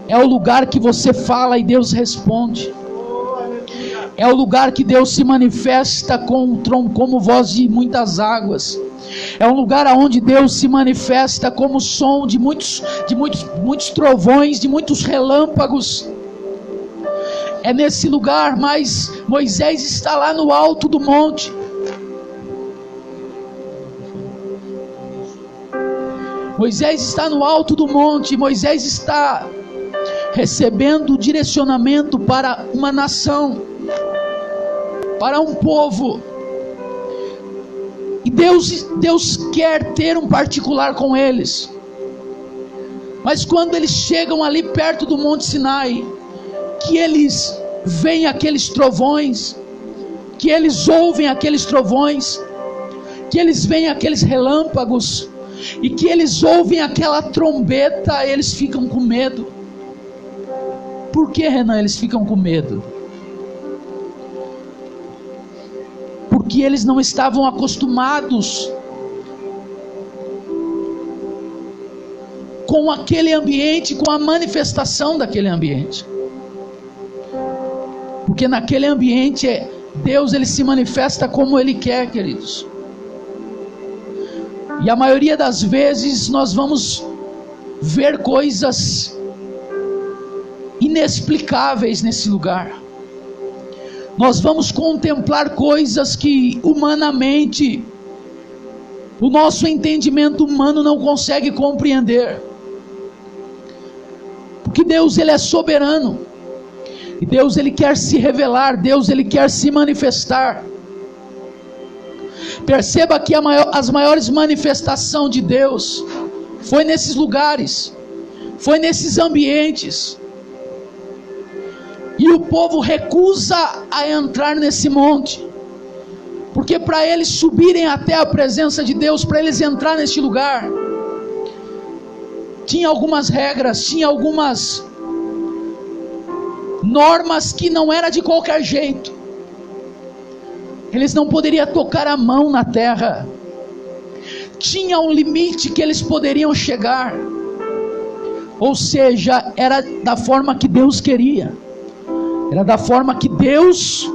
[SPEAKER 3] É o lugar que você fala e Deus responde. É o lugar que Deus se manifesta como voz de muitas águas. É um lugar onde Deus se manifesta como som de muitos trovões, de muitos relâmpagos. É nesse lugar, mas Moisés está lá no alto do monte. Moisés está no alto do monte. Moisés está recebendo direcionamento para uma nação, para um povo. E Deus quer ter um particular com eles. Mas quando eles chegam ali perto do Monte Sinai, que eles veem aqueles trovões, que eles ouvem aqueles trovões, que eles veem aqueles relâmpagos, e que eles ouvem aquela trombeta, eles ficam com medo. Por que, Renan, eles ficam com medo? Porque eles não estavam acostumados com aquele ambiente, com a manifestação daquele ambiente. Porque naquele ambiente Deus, ele se manifesta como Ele quer, queridos. E a maioria das vezes nós vamos ver coisas inexplicáveis nesse lugar. Nós vamos contemplar coisas que humanamente o nosso entendimento humano não consegue compreender. Porque Deus, ele é soberano. E Deus, ele quer se revelar. Deus, ele quer se manifestar. Perceba que as maiores manifestações de Deus foi nesses lugares, foi nesses ambientes. E o povo recusa a entrar nesse monte, porque para eles subirem até a presença de Deus, para eles entrar neste lugar, tinha algumas regras, tinha algumas normas que não era de qualquer jeito. Eles não poderiam tocar a mão na terra. Tinha um limite que eles poderiam chegar. Ou seja, era da forma que Deus queria. Era da forma que Deus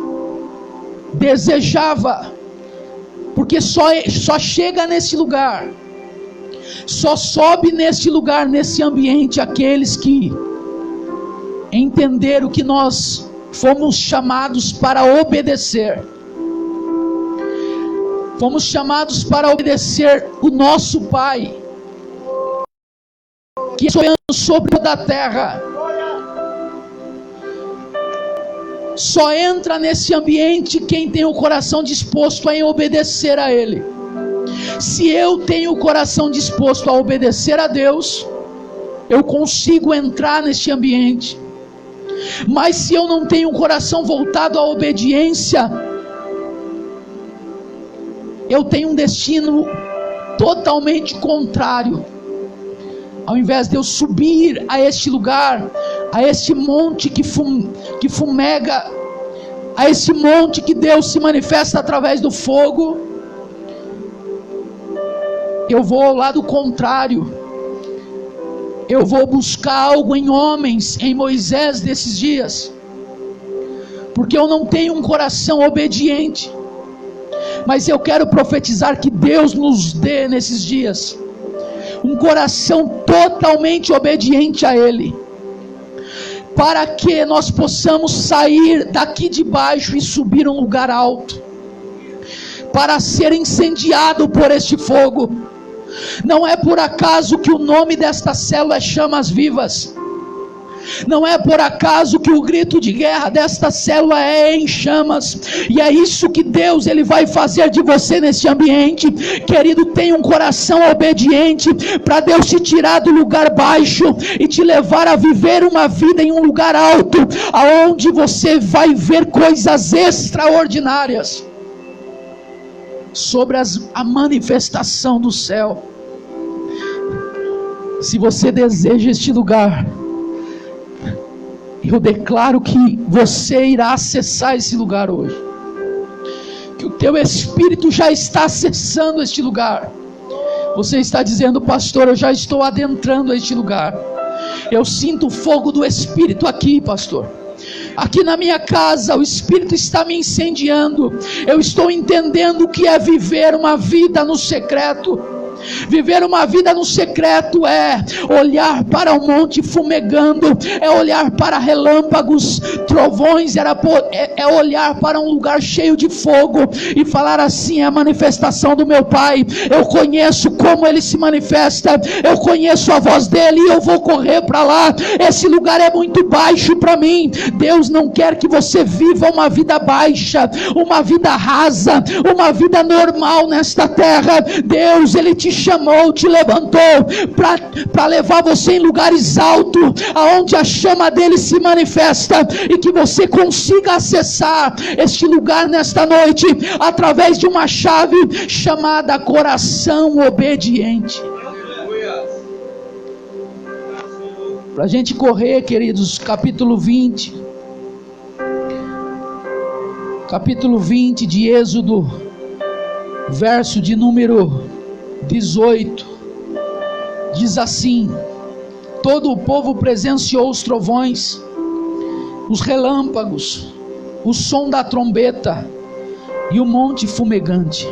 [SPEAKER 3] desejava. Porque só chega nesse lugar, só sobe neste lugar, nesse ambiente, aqueles que entenderam que nós fomos chamados para obedecer. Fomos chamados para obedecer o nosso Pai, que é sobre toda a terra. Só entra nesse ambiente quem tem o coração disposto a obedecer a Ele. Se eu tenho o coração disposto a obedecer a Deus, eu consigo entrar neste ambiente. Mas se eu não tenho o coração voltado à obediência, eu tenho um destino totalmente contrário. Ao invés de eu subir a este lugar, a este monte que fumega, a esse monte que Deus se manifesta através do fogo, eu vou ao lado contrário. Eu vou buscar algo em homens, em Moisés desses dias, porque eu não tenho um coração obediente. Mas eu quero profetizar que Deus nos dê nesses dias um coração totalmente obediente a Ele, para que nós possamos sair daqui de baixo e subir um lugar alto, para ser incendiado por este fogo. Não é por acaso que o nome desta célula é Chamas Vivas. Não é por acaso que o grito de guerra desta célula é em chamas. E é isso que Deus, Ele vai fazer de você nesse ambiente. Querido, tenha um coração obediente, para Deus te tirar do lugar baixo e te levar a viver uma vida em um lugar alto, aonde você vai ver coisas extraordinárias sobre a manifestação do céu. Se você deseja este lugar, eu declaro que você irá acessar esse lugar hoje, que o teu espírito já está acessando este lugar. Você está dizendo: pastor, eu já estou adentrando este lugar, eu sinto o fogo do Espírito aqui, pastor. Aqui na minha casa o Espírito está me incendiando. Eu estou entendendo o que é viver uma vida no secreto. Viver uma vida no secreto é olhar para o monte fumegando, é olhar para relâmpagos, trovões, é olhar para um lugar cheio de fogo e falar assim: é a manifestação do meu Pai, eu conheço como Ele se manifesta, eu conheço a voz dEle e eu vou correr para lá. Esse lugar é muito baixo para mim. Deus não quer que você viva uma vida baixa, uma vida rasa, uma vida normal nesta terra. Deus, Ele te chamou, te levantou para levar você em lugares altos, aonde a chama dele se manifesta, e que você consiga acessar este lugar nesta noite através de uma chave chamada coração obediente. Para a gente correr, queridos, capítulo 20 de Êxodo, verso de número 18, diz assim: todo o povo presenciou os trovões, os relâmpagos, o som da trombeta e o monte fumegante.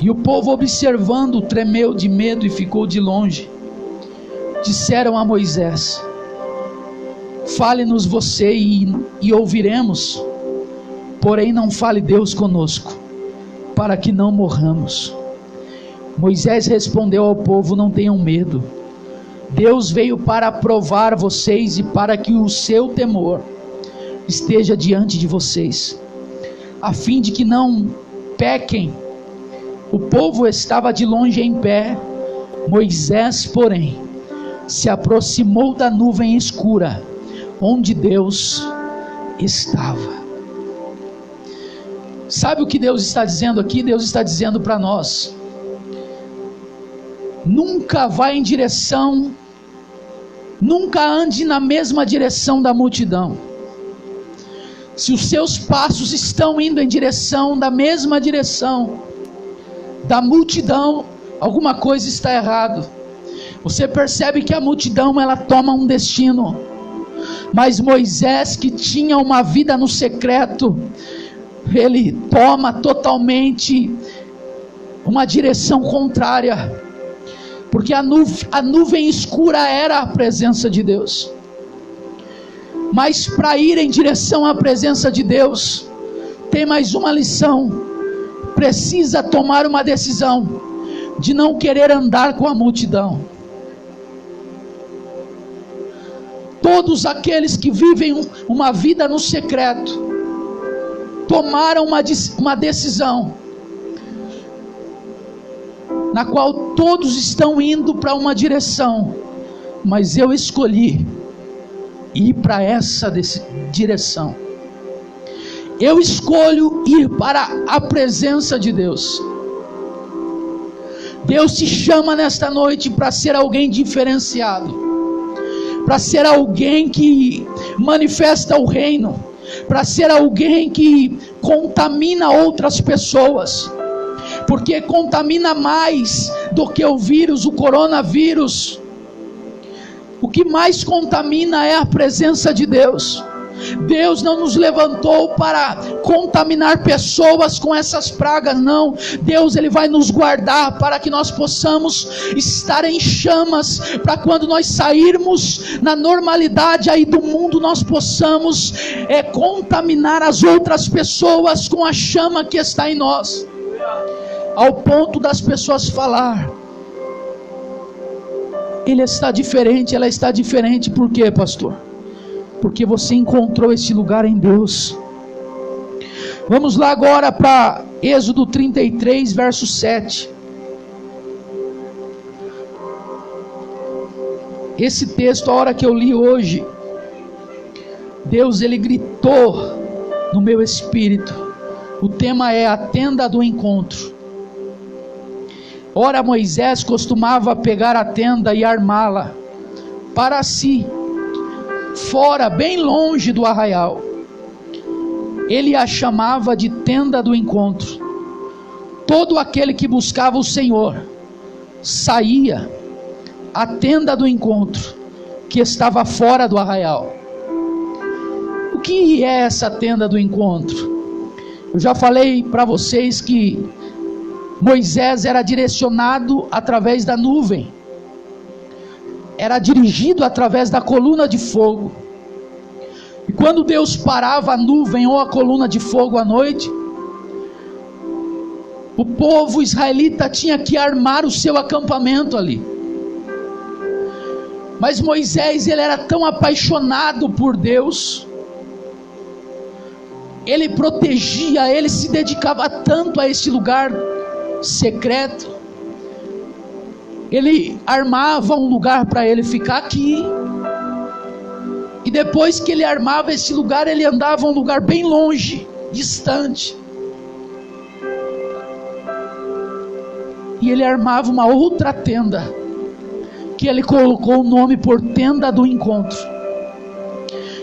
[SPEAKER 3] E o povo, observando, tremeu de medo e ficou de longe. Disseram a Moisés: fale-nos você e ouviremos, porém não fale Deus conosco, para que não morramos. Moisés respondeu ao povo: não tenham medo, Deus veio para provar vocês e para que o seu temor esteja diante de vocês, a fim de que não pequem. O povo estava de longe em pé. Moisés, porém, se aproximou da nuvem escura onde Deus estava. Sabe o que Deus está dizendo aqui? Deus está dizendo para nós: nunca ande na mesma direção da multidão. Se os seus passos estão indo em direção da mesma direção da multidão, alguma coisa está errado. Você percebe que a multidão, ela toma um destino, mas Moisés, que tinha uma vida no secreto, ele toma totalmente uma direção contrária, porque a nuvem escura era a presença de Deus. Mas para ir em direção à presença de Deus, tem mais uma lição: precisa tomar uma decisão de não querer andar com a multidão. Todos aqueles que vivem uma vida no secreto tomaram uma decisão, na qual todos estão indo para uma direção, mas eu escolhi ir para essa direção. Eu escolho ir para a presença de Deus. Deus te chama nesta noite para ser alguém diferenciado, para ser alguém que manifesta o reino, para ser alguém que contamina outras pessoas, porque contamina mais do que o vírus, o coronavírus. O que mais contamina é a presença de Deus. Deus não nos levantou para contaminar pessoas com essas pragas, não. Deus, Ele vai nos guardar para que nós possamos estar em chamas, para quando nós sairmos na normalidade aí do mundo, nós possamos contaminar as outras pessoas com a chama que está em nós, ao ponto das pessoas falar: ele está diferente, ela está diferente. Por quê, pastor? Porque você encontrou esse lugar em Deus. Vamos lá agora para Êxodo 33, verso 7. Esse texto, a hora que eu li hoje, Deus, Ele gritou no meu espírito. O tema é a tenda do encontro. Ora, Moisés costumava pegar a tenda e armá-la para si, fora, bem longe do arraial. Ele a chamava de tenda do encontro. Todo aquele que buscava o Senhor saía à tenda do encontro, que estava fora do arraial. O que é essa tenda do encontro? Eu já falei para vocês que Moisés era direcionado através da nuvem, era dirigido através da coluna de fogo. E quando Deus parava a nuvem ou a coluna de fogo à noite, o povo israelita tinha que armar o seu acampamento ali. Mas Moisés, ele era tão apaixonado por Deus, ele protegia, ele se dedicava tanto a esse lugar secreto, ele armava um lugar para ele ficar aqui, e depois que ele armava esse lugar, ele andava a um lugar bem longe, distante, e ele armava uma outra tenda, que ele colocou o nome por tenda do encontro.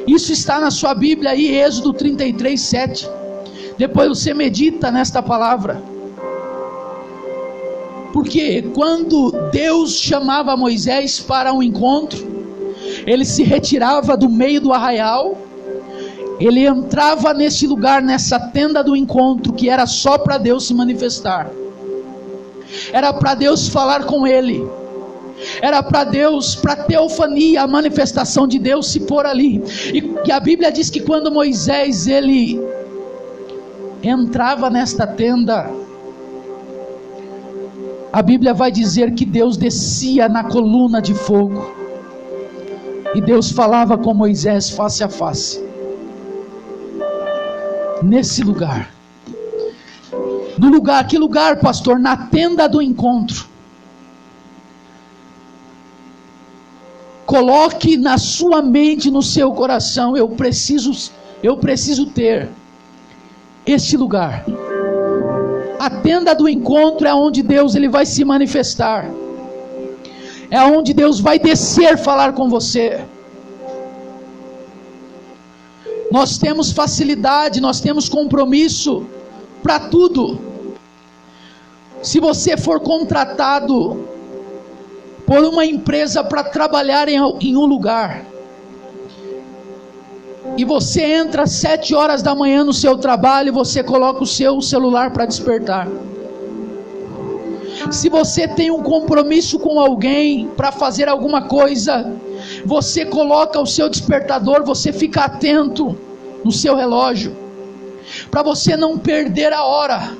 [SPEAKER 3] Isso está na sua Bíblia aí, Êxodo 33:7. Depois você medita nesta palavra. Porque quando Deus chamava Moisés para um encontro, ele se retirava do meio do arraial, ele entrava nesse lugar, nessa tenda do encontro, que era só para Deus se manifestar, era para Deus falar com ele, era para Deus, para a teofania, a manifestação de Deus se pôr ali. E a Bíblia diz que quando Moisés ele entrava nesta tenda, a Bíblia vai dizer que Deus descia na coluna de fogo, e Deus falava com Moisés face a face, nesse lugar. No lugar, que lugar, pastor? Na tenda do encontro. Coloque na sua mente, no seu coração, eu preciso ter este lugar. A tenda do encontro é onde Deus ele vai se manifestar, é onde Deus vai descer falar com você. Nós temos facilidade, nós temos compromisso para tudo. Se você for contratado por uma empresa para trabalhar em um lugar, e você entra às 7 horas da manhã no seu trabalho, e você coloca o seu celular para despertar. Se você tem um compromisso com alguém para fazer alguma coisa, você coloca o seu despertador, você fica atento no seu relógio, para você não perder a hora.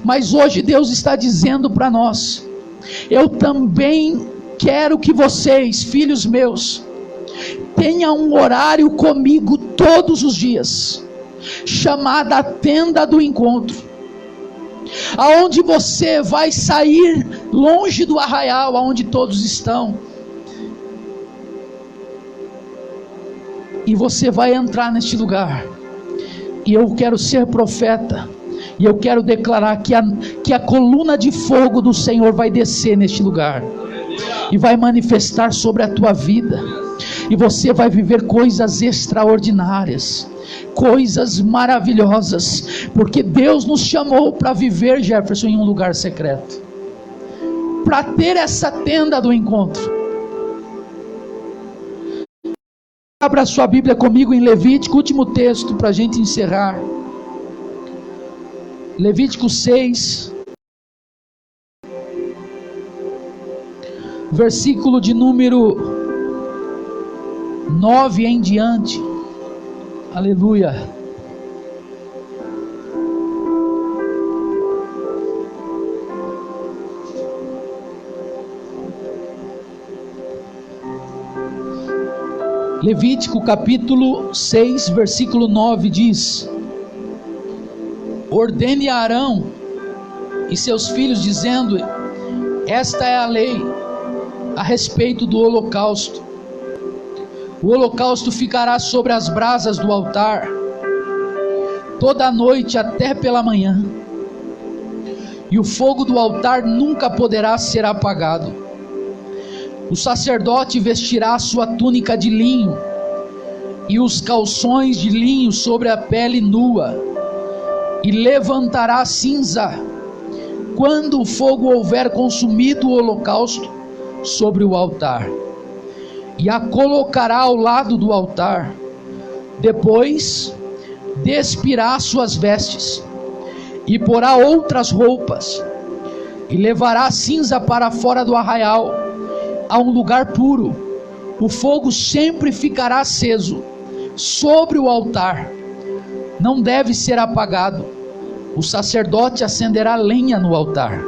[SPEAKER 3] Mas hoje Deus está dizendo para nós: eu também quero que vocês, filhos meus, tenham um horário comigo todos os dias, chamada a tenda do encontro, aonde você vai sair longe do arraial, aonde todos estão, e você vai entrar neste lugar. E eu quero ser profeta, e eu quero declarar que a coluna de fogo do Senhor vai descer neste lugar, e vai manifestar sobre a tua vida, e você vai viver coisas extraordinárias, coisas maravilhosas, porque Deus nos chamou para viver, Jefferson, em um lugar secreto, para ter essa tenda do encontro. Abra sua Bíblia comigo em Levítico, último texto para a gente encerrar. Levítico 6, versículo de número 9 em diante. Aleluia. Levítico capítulo 6, versículo 9 diz: ordene a Arão e seus filhos, dizendo: esta é a lei a respeito do holocausto. O holocausto ficará sobre as brasas do altar toda a noite até pela manhã, e o fogo do altar nunca poderá ser apagado. O sacerdote vestirá a sua túnica de linho e os calções de linho sobre a pele nua, e levantará cinza quando o fogo houver consumido o holocausto sobre o altar, e a colocará ao lado do altar, Depois despirá suas vestes e porá outras roupas, e levará a cinza para fora do arraial, a um lugar puro. O fogo sempre ficará aceso sobre o altar, não deve ser apagado. O sacerdote acenderá lenha no altar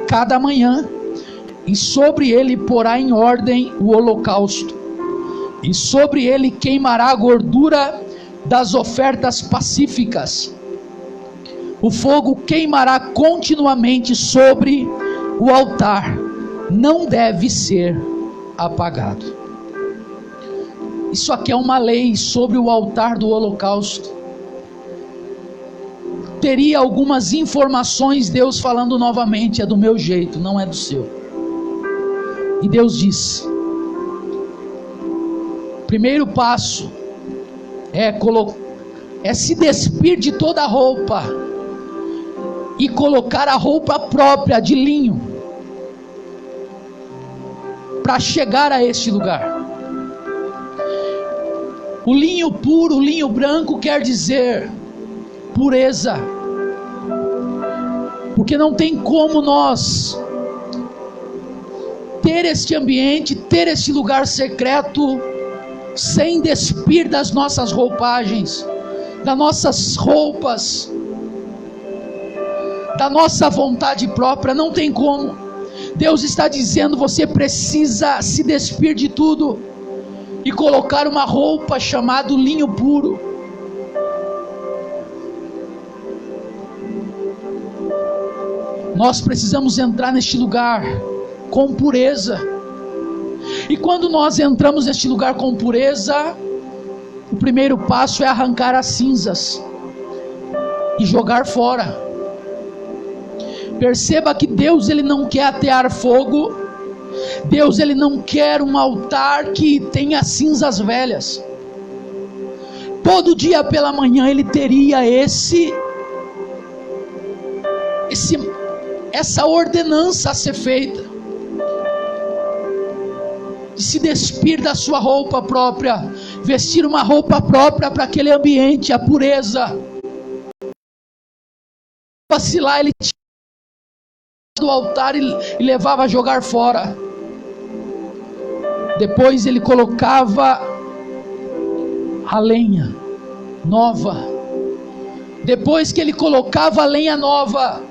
[SPEAKER 3] cada manhã, e sobre ele porá em ordem o holocausto, e sobre ele queimará a gordura das ofertas pacíficas. O fogo queimará continuamente sobre o altar, não deve ser apagado. Isso aqui é uma lei sobre o altar do holocausto. Teria algumas informações, Deus falando novamente: é do meu jeito, não é do seu. E Deus diz: primeiro passo é se despir de toda a roupa e colocar a roupa própria de linho para chegar a este lugar. O linho puro, o linho branco quer dizer pureza, porque não tem como nós ter este ambiente, ter este lugar secreto, sem despir das nossas roupagens, das nossas roupas, da nossa vontade própria. Não tem como. Deus está dizendo: você precisa se despir de tudo e colocar uma roupa chamada linho puro. Nós precisamos entrar neste lugar com pureza. E quando nós entramos neste lugar com pureza, o primeiro passo é arrancar as cinzas e jogar fora. Perceba que Deus, ele não quer atear fogo. Deus, ele não quer um altar que tenha cinzas velhas. Todo dia pela manhã ele teria essa ordenança a ser feita, de se despir da sua roupa própria, vestir uma roupa própria para aquele ambiente, a pureza. Vacilar, ele tirava do altar e levava a jogar fora. Depois ele colocava a lenha nova. Depois que ele colocava a lenha nova,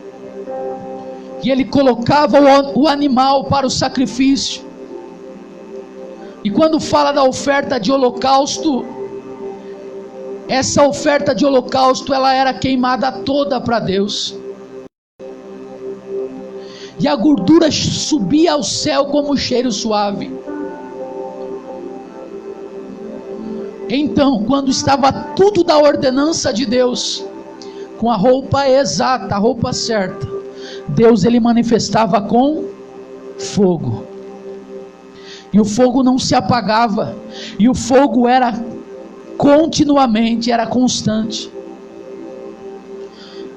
[SPEAKER 3] e ele colocava o animal para o sacrifício. E quando fala da oferta de holocausto, essa oferta de holocausto, ela era queimada toda para Deus. E a gordura subia ao céu como um cheiro suave. Então, quando estava tudo da ordenança de Deus, com a roupa exata, a roupa certa, Deus, ele manifestava com fogo. E o fogo não se apagava. E o fogo era continuamente, era constante.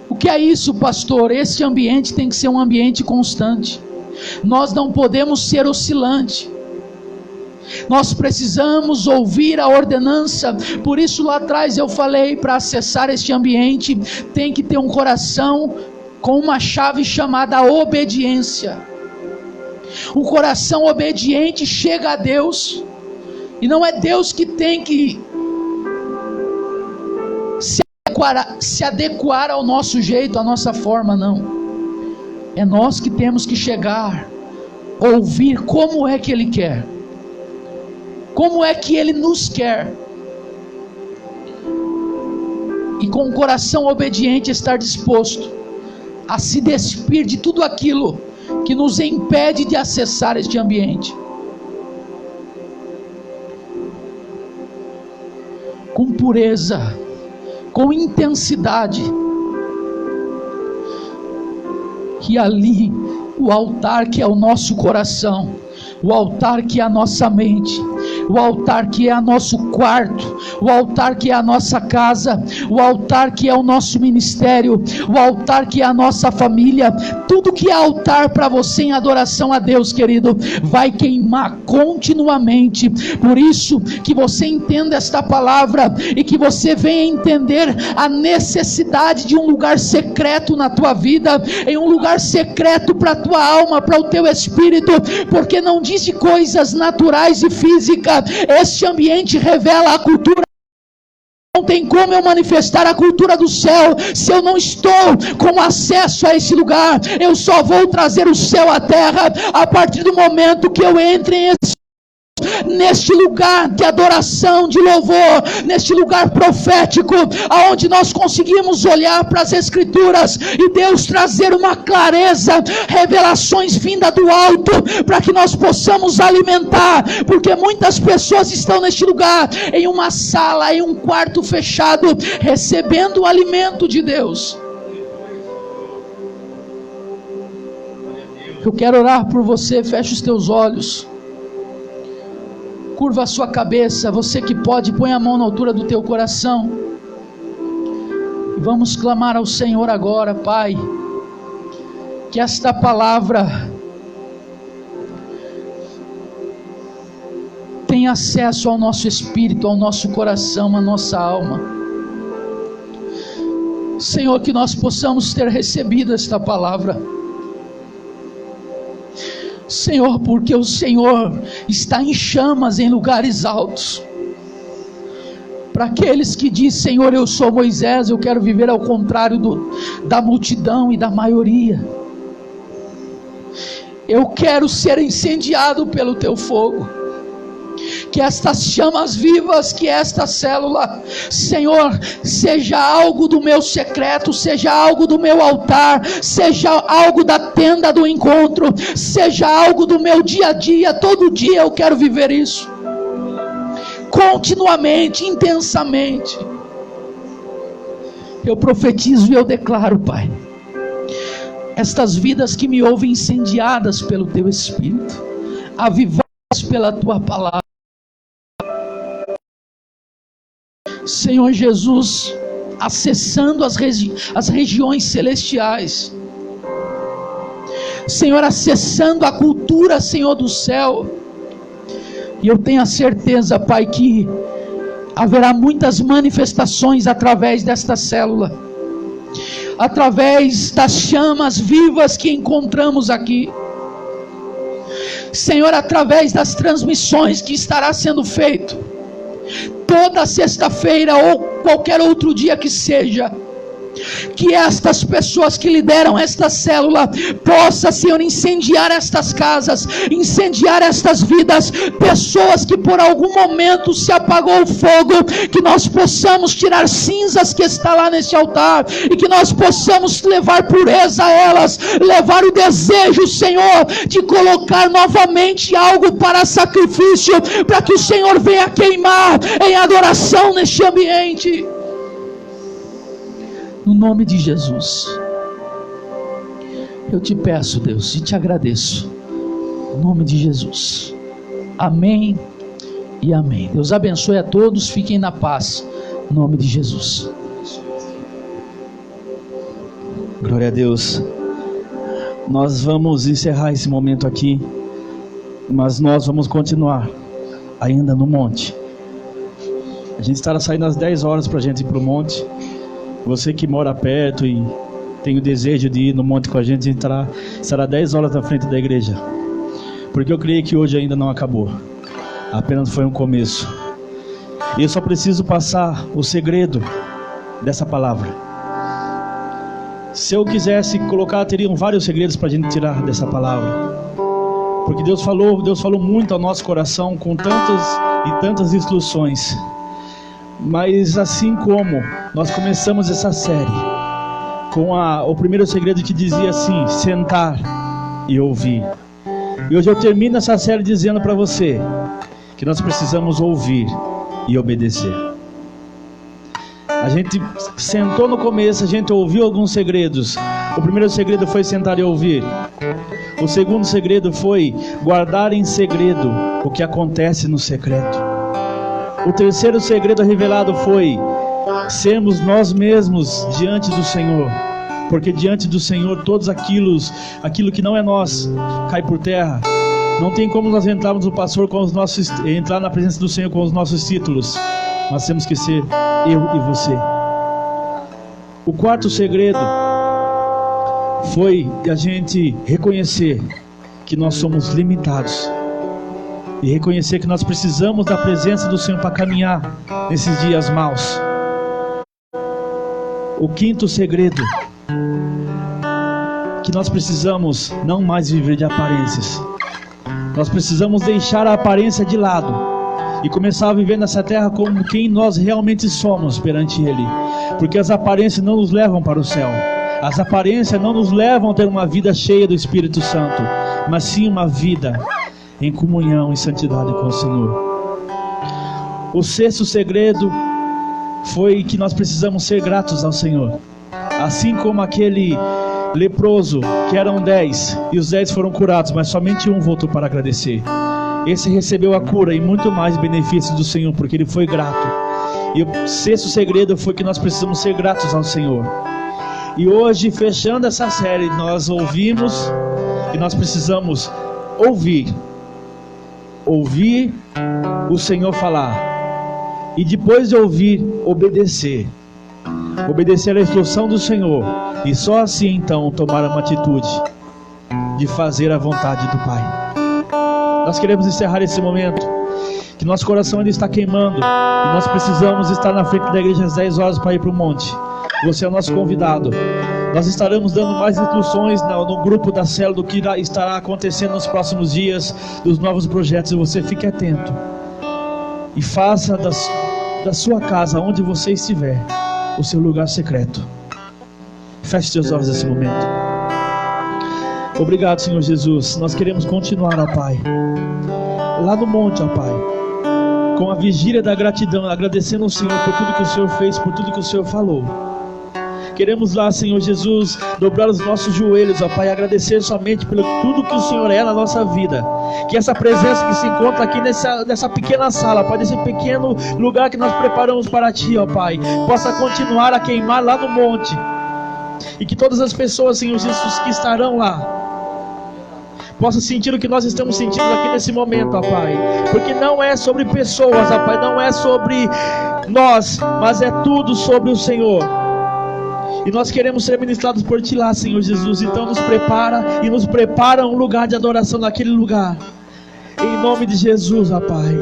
[SPEAKER 3] O que é isso, pastor? Este ambiente tem que ser um ambiente constante. Nós não podemos ser oscilante. Nós precisamos ouvir a ordenança. Por isso lá atrás eu falei, para acessar este ambiente, tem que ter um coração com uma chave chamada obediência. Um coração obediente chega a Deus, e não é Deus que tem que se adequar ao nosso jeito, à nossa forma, não. É nós que temos que chegar, ouvir como é que Ele quer, como é que Ele nos quer, e com o coração obediente estar disposto a se despir de tudo aquilo que nos impede de acessar este ambiente. Com pureza, com intensidade. E ali, o altar que é o nosso coração, o altar que é a nossa mente, o altar que é o nosso quarto, o altar que é a nossa casa, o altar que é o nosso ministério, o altar que é a nossa família. Tudo que é altar para você em adoração a Deus, querido, vai queimar continuamente. Por isso que você entenda esta palavra e que você venha entender a necessidade de um lugar secreto na tua vida, em um lugar secreto para a tua alma, para o teu espírito, porque não diz de coisas naturais e físicas. Este ambiente revela a cultura. Não tem como eu manifestar a cultura do céu se eu não estou com acesso a esse lugar. Eu só vou trazer o céu à terra a partir do momento que eu entre neste lugar de adoração, de louvor, neste lugar profético, aonde nós conseguimos olhar para as Escrituras e Deus trazer uma clareza, revelações vindas do alto, para que nós possamos alimentar, porque muitas pessoas estão neste lugar, em uma sala, em um quarto fechado, recebendo o alimento de Deus. Eu quero orar por você. Feche os teus olhos, curva a sua cabeça. Você que pode, põe a mão na altura do teu coração. E vamos clamar ao Senhor agora. Pai, que esta palavra tenha acesso ao nosso espírito, ao nosso coração, à nossa alma. Senhor, que nós possamos ter recebido esta palavra, Senhor, porque o Senhor está em chamas em lugares altos. Para aqueles que dizem: Senhor, eu sou Moisés, eu quero viver ao contrário da multidão e da maioria. Eu quero ser incendiado pelo teu fogo. Que estas chamas vivas, que esta célula, Senhor, seja algo do meu secreto, seja algo do meu altar, seja algo da tenda do encontro, seja algo do meu dia a dia. Todo dia eu quero viver isso, continuamente, intensamente. Eu profetizo e eu declaro, Pai, estas vidas que me ouvem incendiadas pelo teu Espírito, avivadas pela tua palavra. Senhor Jesus, acessando as regiões celestiais, Senhor, acessando a cultura, Senhor, do céu. E eu tenho a certeza, Pai, que haverá muitas manifestações através desta célula, através das chamas vivas que encontramos aqui, Senhor, através das transmissões que estará sendo feito toda sexta-feira ou qualquer outro dia que seja. Que estas pessoas que lideram esta célula possam, Senhor, incendiar estas casas, incendiar estas vidas. Pessoas que por algum momento se apagou o fogo, que nós possamos tirar cinzas que está lá neste altar, e que nós possamos levar pureza a elas, levar o desejo, Senhor, de colocar novamente algo para sacrifício, para que o Senhor venha queimar em adoração neste ambiente. No nome de Jesus, eu te peço, Deus, e te agradeço. No nome de Jesus. Amém e amém. Deus abençoe a todos. Fiquem na paz. No nome de Jesus.
[SPEAKER 1] Glória a Deus. Nós vamos encerrar esse momento aqui, mas nós vamos continuar ainda no monte. A gente estará saindo às 10 horas para a gente ir para o monte. Você que mora perto e tem o desejo de ir no monte com a gente estará 10 horas na frente da igreja. Porque eu creio que hoje ainda não acabou. Apenas foi um começo. E eu só preciso passar o segredo dessa palavra. Se eu quisesse colocar, teriam vários segredos para a gente tirar dessa palavra. Porque Deus falou muito ao nosso coração com tantas e tantas instruções. Mas assim como nós começamos essa série com o primeiro segredo que dizia assim: sentar e ouvir. E hoje eu termino essa série dizendo para você que nós precisamos ouvir e obedecer. A gente sentou no começo, a gente ouviu alguns segredos. O primeiro segredo foi sentar e ouvir. O segundo segredo foi guardar em segredo o que acontece no secreto. O terceiro segredo revelado foi sermos nós mesmos diante do Senhor, porque diante do Senhor todos aquilo que não é nós cai por terra. Não tem como nós entrarmos no pastor com os nossos, entrar na presença do Senhor com os nossos títulos. Nós temos que ser eu e você. O quarto segredo foi a gente reconhecer que nós somos limitados e reconhecer que nós precisamos da presença do Senhor para caminhar nesses dias maus. O quinto segredo, que nós precisamos não mais viver de aparências. Nós precisamos deixar a aparência de lado e começar a viver nessa terra como quem nós realmente somos perante Ele, porque as aparências não nos levam para o céu. As aparências não nos levam a ter uma vida cheia do Espírito Santo, mas sim uma vida em comunhão e santidade com o Senhor. O sexto segredo foi que nós precisamos ser gratos ao Senhor. Assim como aquele leproso, que eram 10, e os 10 foram curados, mas somente um voltou para agradecer. Esse recebeu a cura e muito mais benefícios do Senhor, porque ele foi grato. E o sexto segredo foi que nós precisamos ser gratos ao Senhor. E hoje, fechando essa série, nós ouvimos que nós precisamos ouvir o Senhor falar, e depois de ouvir, obedecer à instrução do Senhor, e só assim então tomar uma atitude de fazer a vontade do Pai. Nós queremos encerrar esse momento, que nosso coração ainda está queimando, e nós precisamos estar na frente da igreja às 10 horas para ir para o monte. Você é o nosso convidado. Nós estaremos dando mais instruções no grupo da célula do que estará acontecendo nos próximos dias, dos novos projetos, e você fique atento e faça da sua casa, onde você estiver, o seu lugar secreto. Feche seus olhos nesse momento. Obrigado, Senhor Jesus. Nós queremos continuar, ó Pai, lá no monte, ó Pai, com a vigília da gratidão, agradecendo ao Senhor por tudo que o Senhor fez, por tudo que o Senhor falou. Queremos lá, Senhor Jesus, dobrar os nossos joelhos, ó Pai, agradecer somente pelo tudo que o Senhor é na nossa vida. Que essa presença que se encontra aqui nessa pequena sala, Pai, nesse pequeno lugar que nós preparamos para Ti, ó Pai, possa continuar a queimar lá no monte. E que todas as pessoas, Senhor Jesus, que estarão lá, possam sentir o que nós estamos sentindo aqui nesse momento, ó Pai. Porque não é sobre pessoas, ó Pai, não é sobre nós, mas é tudo sobre o Senhor. E nós queremos ser ministrados por Ti lá, Senhor Jesus. Então nos prepara um lugar de adoração naquele lugar. Em nome de Jesus, ó Pai.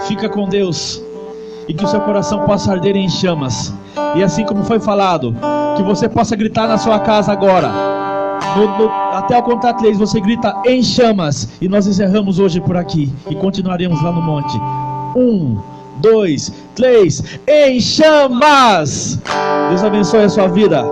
[SPEAKER 1] Fica com Deus. E que o seu coração possa arder em chamas. E assim como foi falado, que você possa gritar na sua casa agora. Até o contar 3, você grita em chamas. E nós encerramos hoje por aqui. E continuaremos lá no monte. 1, 2, 3, em chamas! Deus abençoe a sua vida.